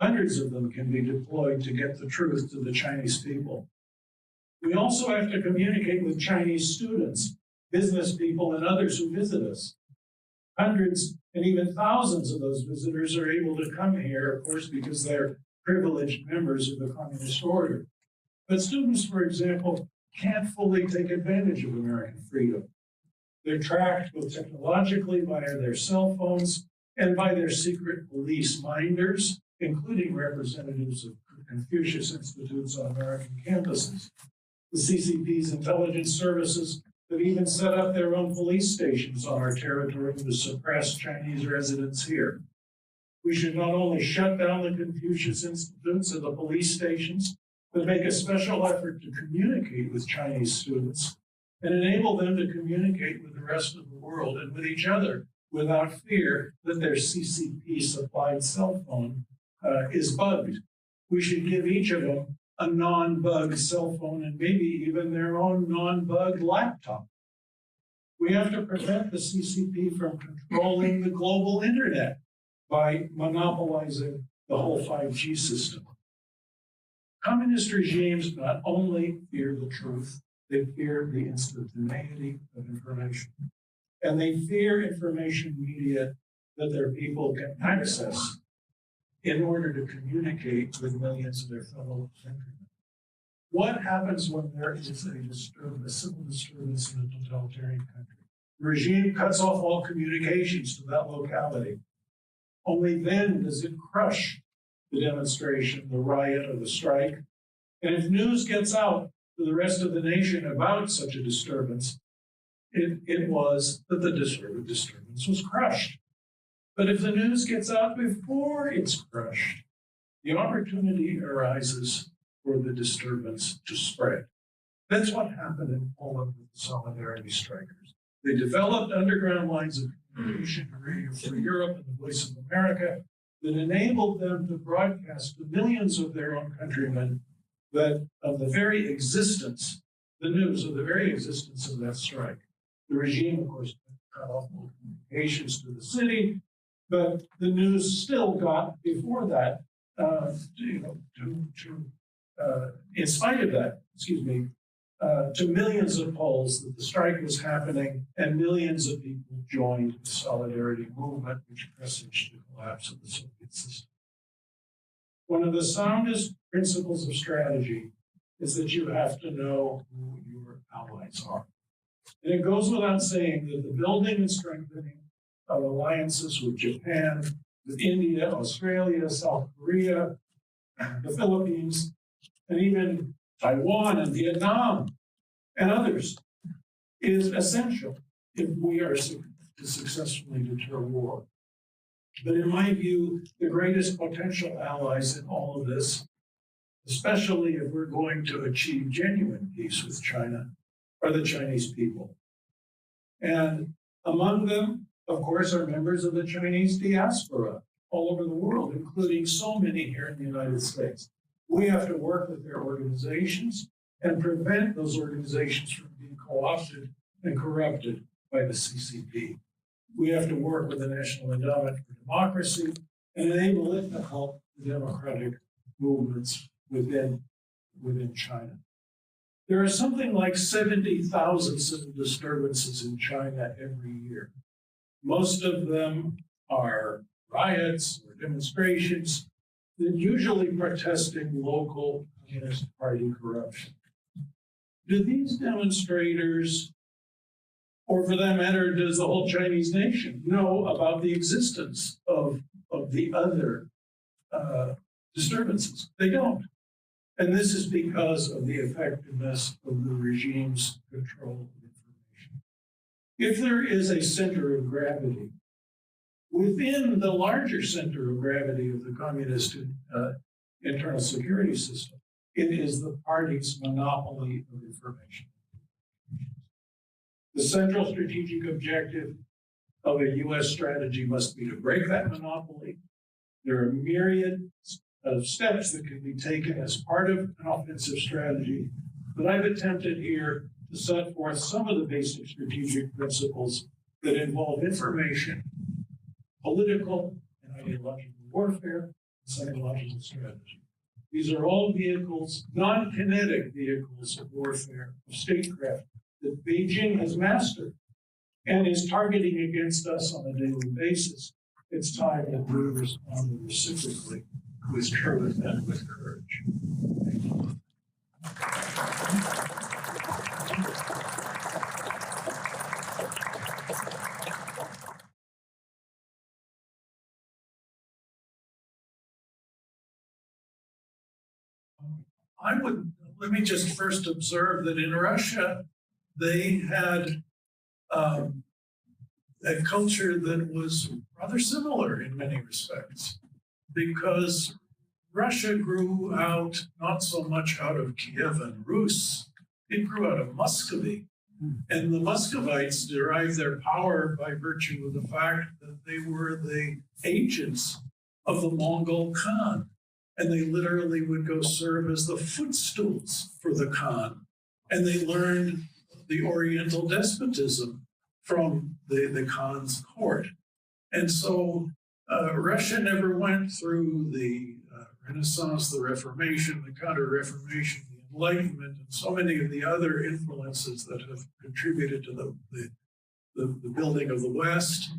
Hundreds of them can be deployed to get the truth to the Chinese people. We also have to communicate with Chinese students, business people, and others who visit us. Hundreds and even thousands of those visitors are able to come here, of course, because they're privileged members of the Communist Order. But students, for example, can't fully take advantage of American freedom. They're tracked both technologically via their cell phones and by their secret police minders, including representatives of Confucius Institutes on American campuses. The CCP's intelligence services have even set up their own police stations on our territory to suppress Chinese residents here. We should not only shut down the Confucius Institutes and the police stations, but make a special effort to communicate with Chinese students and enable them to communicate with the rest of the world and with each other without fear that their CCP-supplied cell phone is bugged. We should give each of them a non-bug cell phone and maybe even their own non-bug laptop. We have to prevent the CCP from controlling the global internet by monopolizing the whole 5G system. Communist regimes not only fear the truth, they fear the instantaneity of information. And they fear information media that their people can access in order to communicate with millions of their fellow countrymen. What happens when there is a civil disturbance in a totalitarian country? The regime cuts off all communications to that locality. Only then does it crush the demonstration, the riot, or the strike. And if news gets out to the rest of the nation about such a disturbance, it was that the disturbance was crushed. But if the news gets out before it's crushed, the opportunity arises for the disturbance to spread. That's what happened in Poland with the Solidarity strikers. They developed underground lines of communication to Radio Free Europe and the Voice of America that enabled them to broadcast to millions of their own countrymen that of the very existence, the news of the very existence of that strike. The regime, of course, cut off all communications to the city, but the news still got before that, in spite of that, to millions of Poles that the strike was happening, and millions of people joined the Solidarity movement, which presaged the collapse of the Soviet system. One of the soundest principles of strategy is that you have to know who your allies are. And it goes without saying that the building and strengthening of alliances with Japan, with India, Australia, South Korea, the Philippines, and even Taiwan and Vietnam and others is essential if we are to successfully deter war. But in my view, the greatest potential allies in all of this, especially if we're going to achieve genuine peace with China, are the Chinese people. And among them of course, are members of the Chinese diaspora all over the world, including so many here in the United States. We have to work with their organizations and prevent those organizations from being co-opted and corrupted by the CCP. We have to work with the National Endowment for Democracy and enable it to help the democratic movements within China. There are something like 70,000 civil disturbances in China every year. Most of them are riots or demonstrations that usually protesting local Communist Party corruption. Do these demonstrators, or for that matter, does the whole Chinese nation know about the existence of the other disturbances? They don't. And this is because of the effectiveness of the regime's control of information. If there is a center of gravity within the larger center of gravity of the communist internal security system, it is the party's monopoly of information. The central strategic objective of a U.S. strategy must be to break that monopoly. There are myriad of steps that can be taken as part of an offensive strategy, but I've attempted here to set forth some of the basic strategic principles that involve information, political and ideological warfare, and psychological strategy. These are all vehicles, non-kinetic vehicles of warfare, of statecraft, that Beijing has mastered and is targeting against us on a daily basis. It's time that we respond reciprocally with truth and with courage. Thank you. Let me just first observe that in Russia, they had a culture that was rather similar in many respects, because Russia grew out not so much out of Kiev and Rus, it grew out of Muscovy. And the Muscovites derived their power by virtue of the fact that they were the agents of the Mongol Khan. And they literally would go serve as the footstools for the Khan. And they learned the Oriental despotism from the Khan's court. And so Russia never went through the Renaissance, the Reformation, the Counter-Reformation, the Enlightenment, and so many of the other influences that have contributed to the building of the West.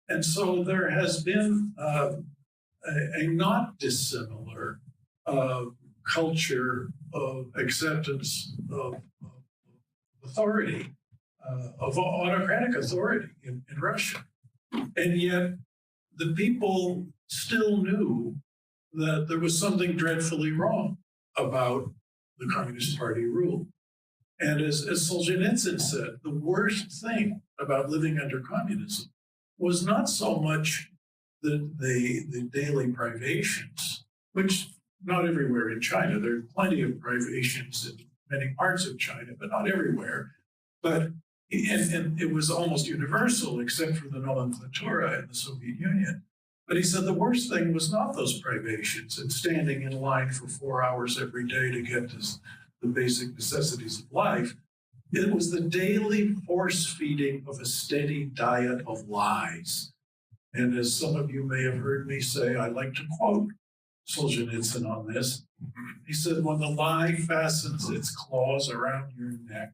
And so there has been a not dissimilar culture of acceptance of authority, of autocratic authority in Russia. And yet the people still knew that there was something dreadfully wrong about the Communist Party rule. And as Solzhenitsyn said, the worst thing about living under communism was not so much the daily privations, which not everywhere in China. There are plenty of privations in many parts of China, but not everywhere. But and it was almost universal, except for the nomenclatura in the Soviet Union. But he said the worst thing was not those privations and standing in line for 4 hours every day to get to the basic necessities of life. It was the daily force feeding of a steady diet of lies. And as some of you may have heard me say, I like to quote Solzhenitsyn on this. He said, when the lie fastens its claws around your neck,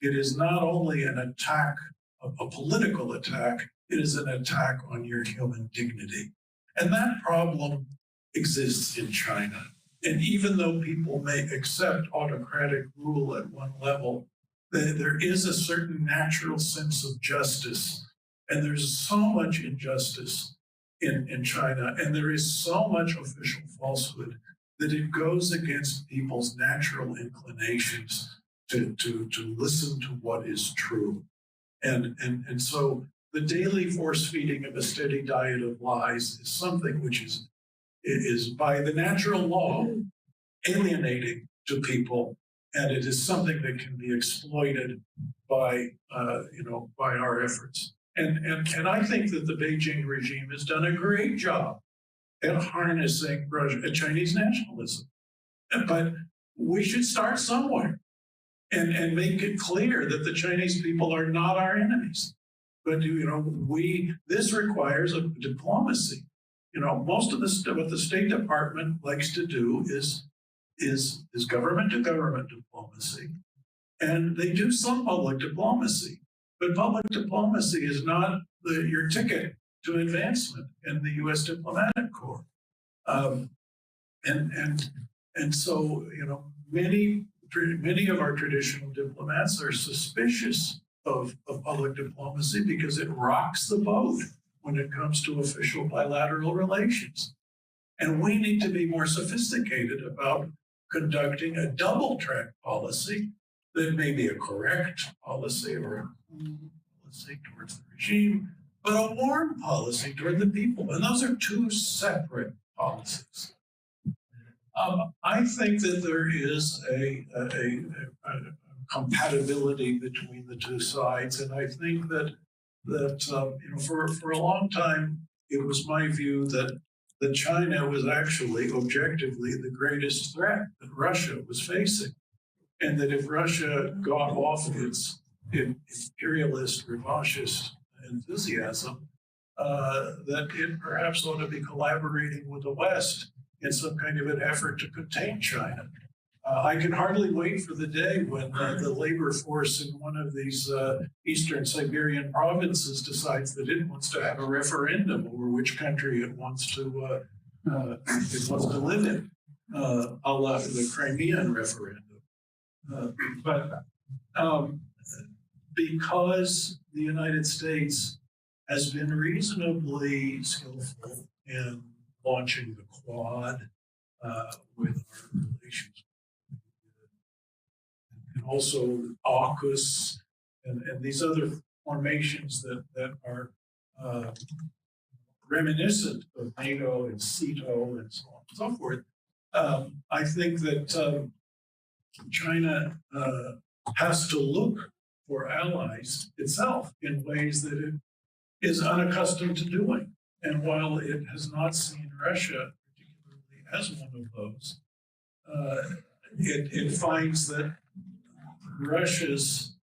it is not only an attack, a political attack, it is an attack on your human dignity. And that problem exists in China. And even though people may accept autocratic rule at one level, there is a certain natural sense of justice. And there's so much injustice in China, and there is so much official falsehood that it goes against people's natural inclinations to listen to what is true. And so the daily force feeding of a steady diet of lies is something which is by the natural law alienating to people, and it is something that can be exploited by our efforts. And I think that the Beijing regime has done a great job at harnessing Chinese nationalism. But we should start somewhere and make it clear that the Chinese people are not our enemies. But this requires a diplomacy. Most of what the State Department likes to do is government to government diplomacy, and they do some public diplomacy. But public diplomacy is not your ticket to advancement in the U.S. diplomatic corps. And so, many of our traditional diplomats are suspicious of public diplomacy because it rocks the boat when it comes to official bilateral relations. And we need to be more sophisticated about conducting a double-track policy that may be a correct policy or a policy towards the regime, but a warm policy toward the people. And those are two separate policies. I think that there is a compatibility between the two sides, and I think that for a long time it was my view that China was actually objectively the greatest threat that Russia was facing, and that if Russia got off its imperialist, revanchist enthusiasm, that it perhaps ought to be collaborating with the West in some kind of an effort to contain China. I can hardly wait for the day when the labor force in one of these eastern Siberian provinces decides that it wants to have a referendum over which country it wants to live in, a la the Crimean referendum. But because the United States has been reasonably skillful in launching the Quad with our relations, and also AUKUS and these other formations that are reminiscent of NATO and CETO and so on and so forth. I think that China has to look for allies itself in ways that it is unaccustomed to doing. And while it has not seen Russia particularly as one of those, it finds that Russia's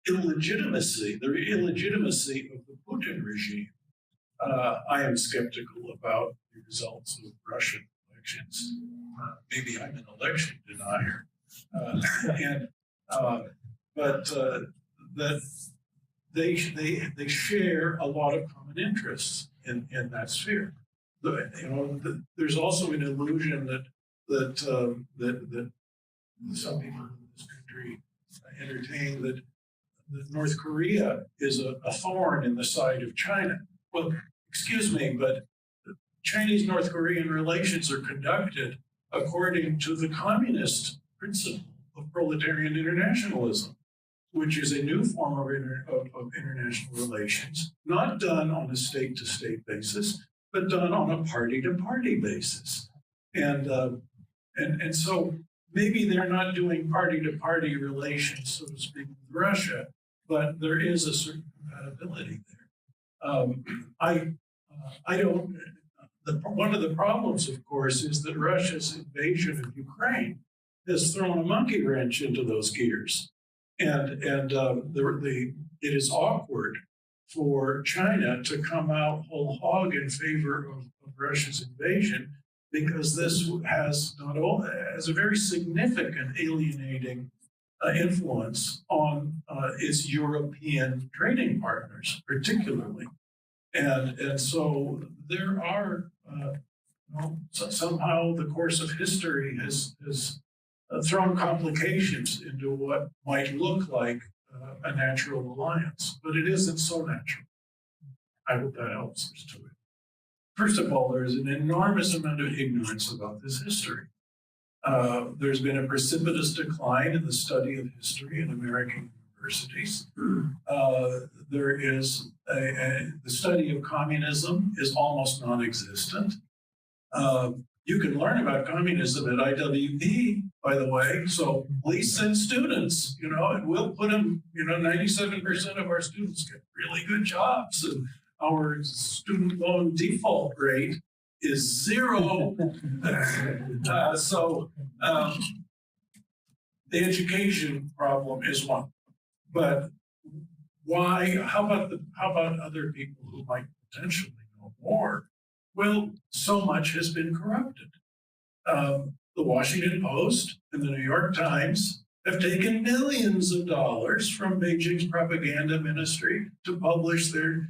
illegitimacy, the illegitimacy of the Putin regime, I am skeptical about the results of Russian elections. Maybe I'm an election denier, but that they share a lot of common interests in that sphere. There's also an illusion that some people in this country entertain that North Korea is a thorn in the side of China. Well, excuse me, but Chinese-North Korean relations are conducted according to the communist principle of proletarian internationalism, which is a new form of international relations, not done on a state-to-state basis, but done on a party-to-party basis. And so maybe they're not doing party-to-party relations, so to speak, with Russia, but there is a certain compatibility there. One of the problems, of course, is that Russia's invasion of Ukraine has thrown a monkey wrench into those gears. And it is awkward for China to come out whole hog in favor of Russia's invasion, because this has a very significant alienating influence on its European trading partners, particularly. And so there are somehow the course of history has thrown complications into what might look like a natural alliance, but it isn't so natural. I hope that helps us to it. First of all, there is an enormous amount of ignorance about this history. There's been a precipitous decline in the study of history in American universities. There is the study of communism is almost non-existent. You can learn about communism at IWP, by the way. So please send students, and we'll put them, 97% of our students get really good jobs. And our student loan default rate is 0. The education problem is one. But why? How about other people who might potentially know more? Well, so much has been corrupted. The Washington Post and the New York Times have taken millions of dollars from Beijing's propaganda ministry to publish their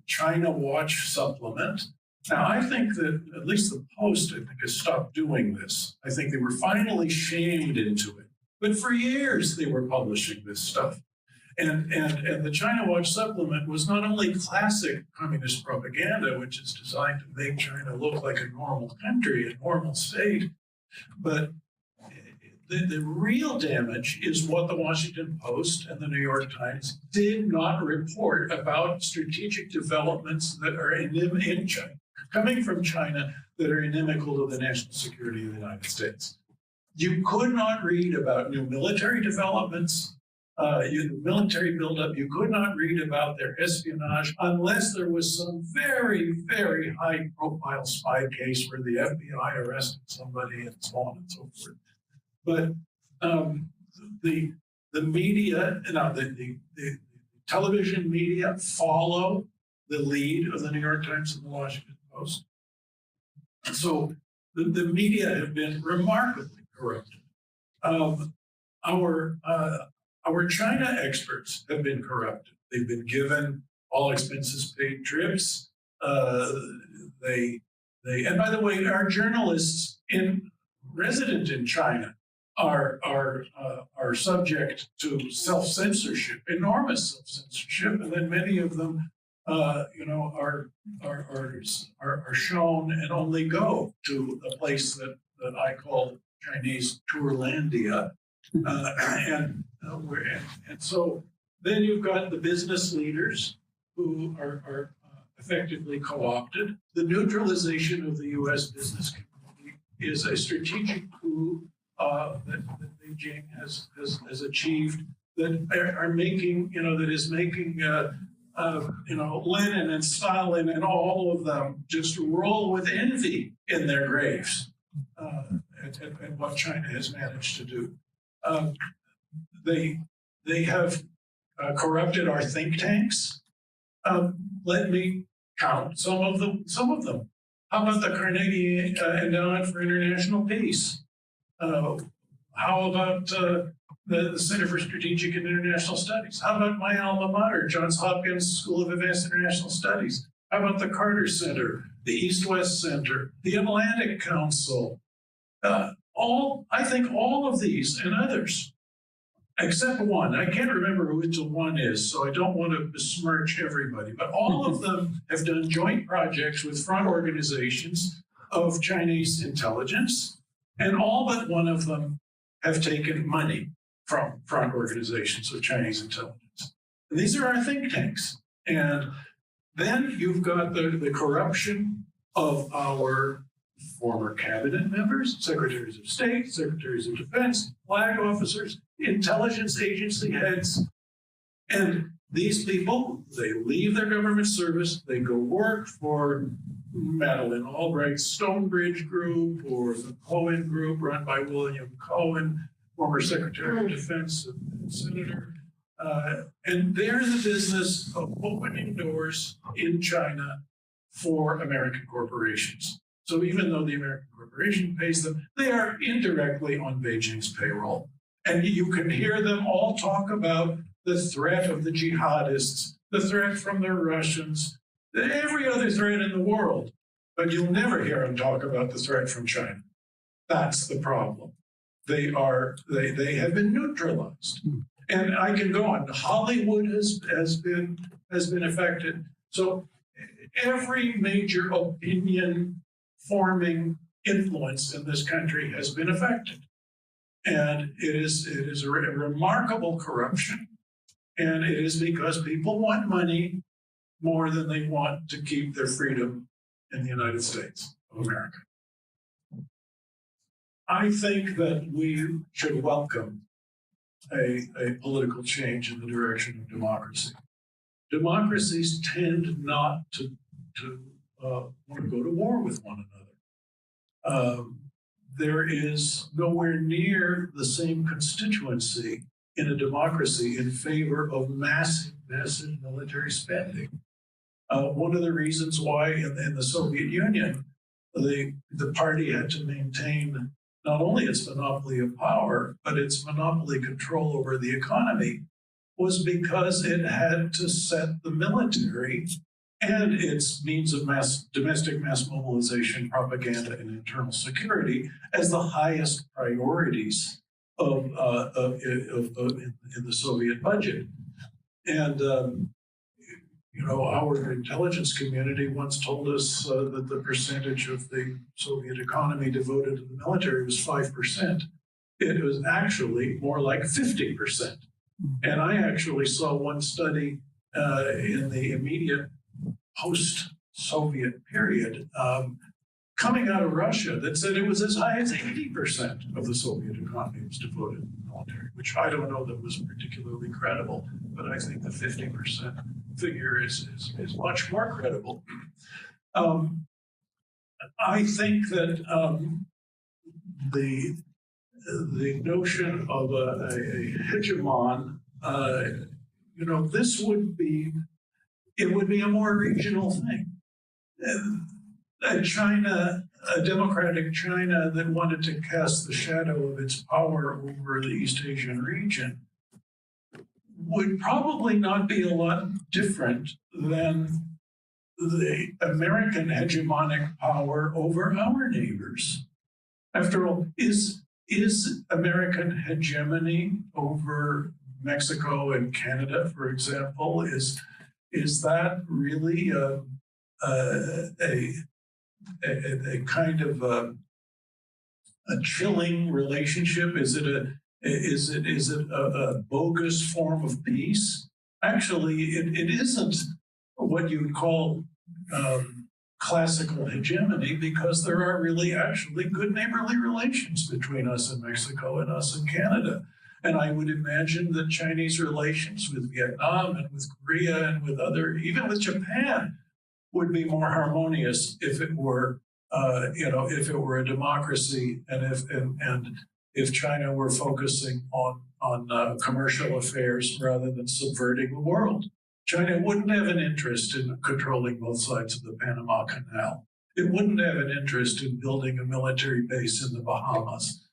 China Watch supplement. Now, I think that at least the Post, has stopped doing this. I think they were finally shamed into it. But for years, they were publishing this stuff. And the China Watch supplement was not only classic communist propaganda, which is designed to make China look like a normal country, a normal state, but the real damage is what the Washington Post and the New York Times did not report about strategic developments that are in China, coming from China, that are inimical to the national security of the United States. You could not read about new military developments, military buildup. You could not read about their espionage unless there was some very, very high-profile spy case where the FBI arrested somebody and so on and so forth. But the media, the television media follow the lead of the New York Times and the Washington Post. So the media have been remarkably corrupted. Our China experts have been corrupted. They've been given all expenses paid trips. And by the way, our journalists resident in China are subject to self-censorship, enormous self-censorship, and then many of them, are shown and only go to a place that I call Chinese Tourlandia, and so then you've got the business leaders who are effectively co-opted. The neutralization of the U.S. business community is a strategic coup that Beijing has achieved, that are making, that is making, Lenin and Stalin and all of them just roll with envy in their graves at what China has managed to do. They have corrupted our think tanks. Let me count some of them. How about the Carnegie Endowment for International Peace? How about the Center for Strategic and International Studies? How about my alma mater, Johns Hopkins School of Advanced International Studies? How about the Carter Center, the East-West Center, the Atlantic Council? I think all of these and others, except one. I can't remember which one is, so I don't want to besmirch everybody, but all of them have done joint projects with front organizations of Chinese intelligence, and all but one of them have taken money from front organizations of Chinese intelligence. And these are our think tanks. And then you've got the corruption of our former cabinet members, secretaries of state, secretaries of defense, flag officers, intelligence agency heads. And these people, they leave their government service, they go work for Madeleine Albright's Stonebridge Group or the Cohen Group run by William Cohen, former Secretary of Defense and Senator. And they're in the business of opening doors in China for American corporations. So even though the American corporation pays them, they are indirectly on Beijing's payroll. And you can hear them all talk about the threat of the jihadists, the threat from the Russians, every other threat in the world. But you'll never hear them talk about the threat from China. That's the problem. They have been neutralized. And I can go on. Hollywood has been affected. So every major opinion forming influence in this country has been affected. And it is a remarkable corruption. And it is because people want money more than they want to keep their freedom in the United States. of America. I think that we should welcome a political change in the direction of democracy. Democracies tend not to want to go to war with one another. There is nowhere near the same constituency in a democracy in favor of massive military spending. One of the reasons why in the Soviet Union, the party had to maintain not only its monopoly of power, but its monopoly control over the economy, was because it had to set the military and its means of domestic mass mobilization, propaganda, and internal security as the highest priorities in the Soviet budget. And our intelligence community once told us that the percentage of the Soviet economy devoted to the military was 5%. It was actually more like 50%. And I actually saw one study in the immediate post-Soviet period coming out of Russia that said it was as high as 80% of the Soviet economy was devoted to the military, which I don't know that was particularly credible, but I think the 50% figure is much more credible. I think that the notion of a hegemon, this would be a more regional thing. A democratic China that wanted to cast the shadow of its power over the East Asian region would probably not be a lot different than the American hegemonic power over our neighbors. After all, is American hegemony over Mexico and Canada, for example, is that really a kind of a chilling relationship? Is it a bogus form of peace? Actually, it isn't what you would call classical hegemony, because there are really actually good neighborly relations between us and Mexico and us and Canada. And I would imagine that Chinese relations with Vietnam and with Korea and with even with Japan, would be more harmonious if it were, if it were a democracy, and if China were focusing on commercial affairs rather than subverting the world. China wouldn't have an interest in controlling both sides of the Panama Canal. It wouldn't have an interest in building a military base in the Bahamas.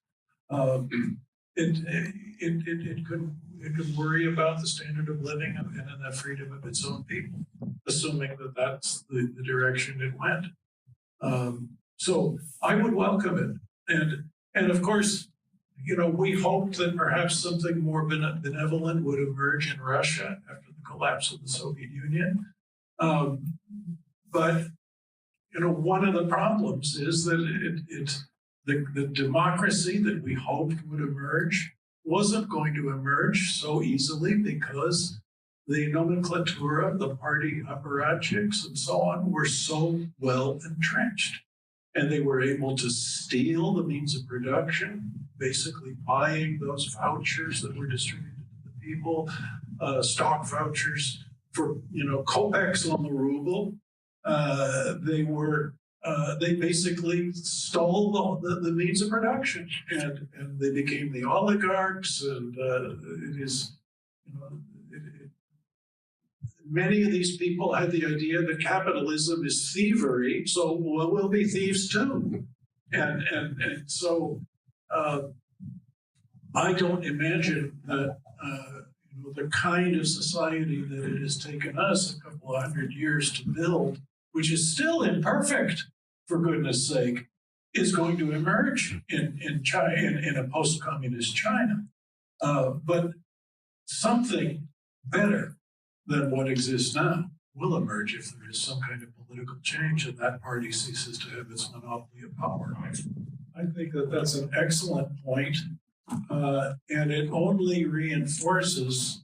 It could worry about the standard of living and the freedom of its own people, assuming that that's the direction it went. So I would welcome it. And of course, we hoped that perhaps something more benevolent would emerge in Russia after the collapse of the Soviet Union. But one of the problems is that the democracy that we hoped would emerge wasn't going to emerge so easily, because the nomenclatura, the party apparatchiks and so on, were so well entrenched. And they were able to steal the means of production, basically buying those vouchers that were distributed to the people, stock vouchers for, kopecks on the ruble. They basically stole the means of production, and they became the oligarchs. And many of these people had the idea that capitalism is thievery, so we'll be thieves too. And so I don't imagine that the kind of society that it has taken us a couple of 100 years to build, which is still imperfect, for goodness sake, is going to emerge in China, in a post-communist China. But something better than what exists now will emerge if there is some kind of political change and that party ceases to have its monopoly of power. I think that that's an excellent point, and it only reinforces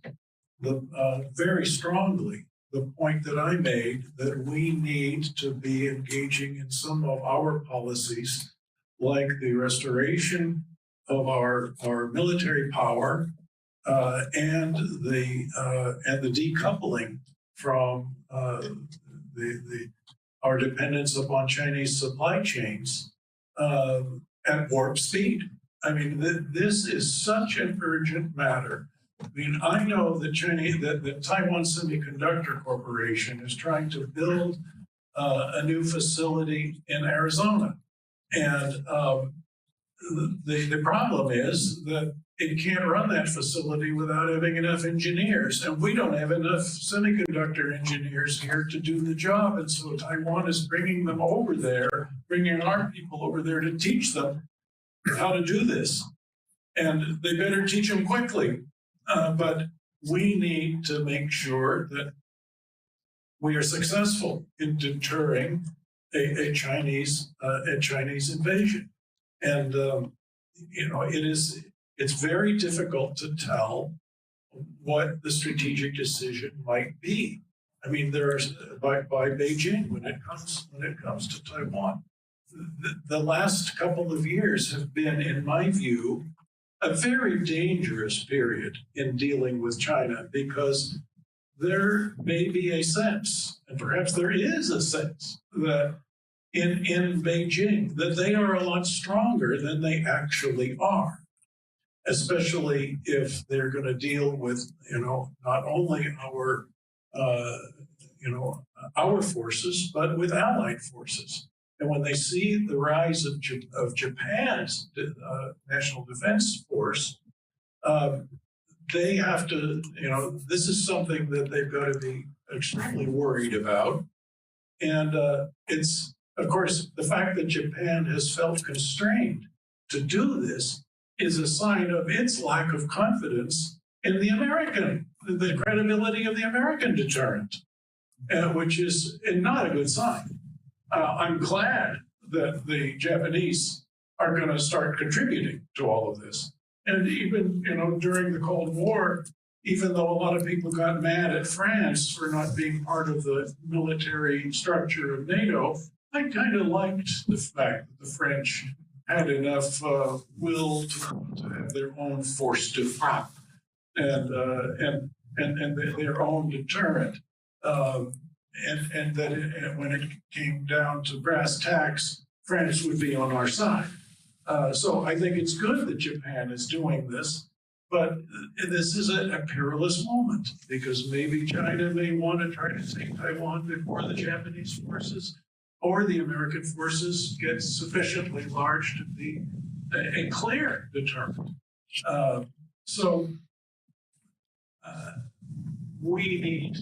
very strongly the point that I made, that we need to be engaging in some of our policies, like the restoration of our military power and the decoupling from our dependence upon Chinese supply chains at warp speed. I mean, this is such an urgent matter. I mean, I know that that Taiwan Semiconductor Corporation is trying to build a new facility in Arizona. And the problem is that it can't run that facility without having enough engineers. And we don't have enough semiconductor engineers here to do the job. And so Taiwan is bringing them over there, bringing our people over there to teach them how to do this. And they better teach them quickly. But we need to make sure that we are successful in deterring a Chinese invasion. And it's very difficult to tell what the strategic decision might be. I mean, there's by Beijing when it comes to Taiwan. The last couple of years have been, in my view, a very dangerous period in dealing with China, because there may be a sense, and perhaps there is a sense, that in Beijing, that they are a lot stronger than they actually are, especially if they're going to deal with, not only our forces, but with allied forces. And when they see the rise of Japan's national defense force, they have to, this is something that they've got to be extremely worried about. And it's, of course, the fact that Japan has felt constrained to do this is a sign of its lack of confidence in the credibility of the American deterrent, which is not a good sign. I'm glad that the Japanese are going to start contributing to all of this. And even, during the Cold War, even though a lot of people got mad at France for not being part of the military structure of NATO, I kind of liked the fact that the French had enough will to have their own force de frappe and their own deterrent. And that when it came down to brass tacks, France would be on our side. So I think it's good that Japan is doing this, but this is a perilous moment, because maybe China may want to try to take Taiwan before the Japanese forces or the American forces get sufficiently large to be a clear deterrent. We need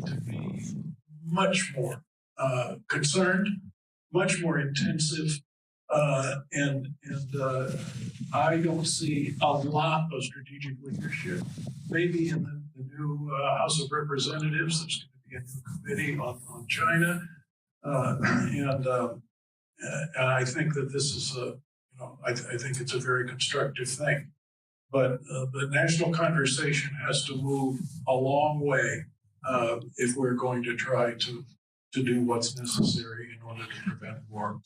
to be much more concerned, much more intensive, and I don't see a lot of strategic leadership. Maybe in the new House of Representatives, there's going to be a new committee on China, and I think that this is I think it's a very constructive thing. But the national conversation has to move a long way if we're going to try to do what's necessary in order to prevent war.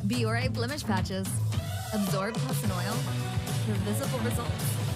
Biore blemish patches. Absorb pus and oil for visible results.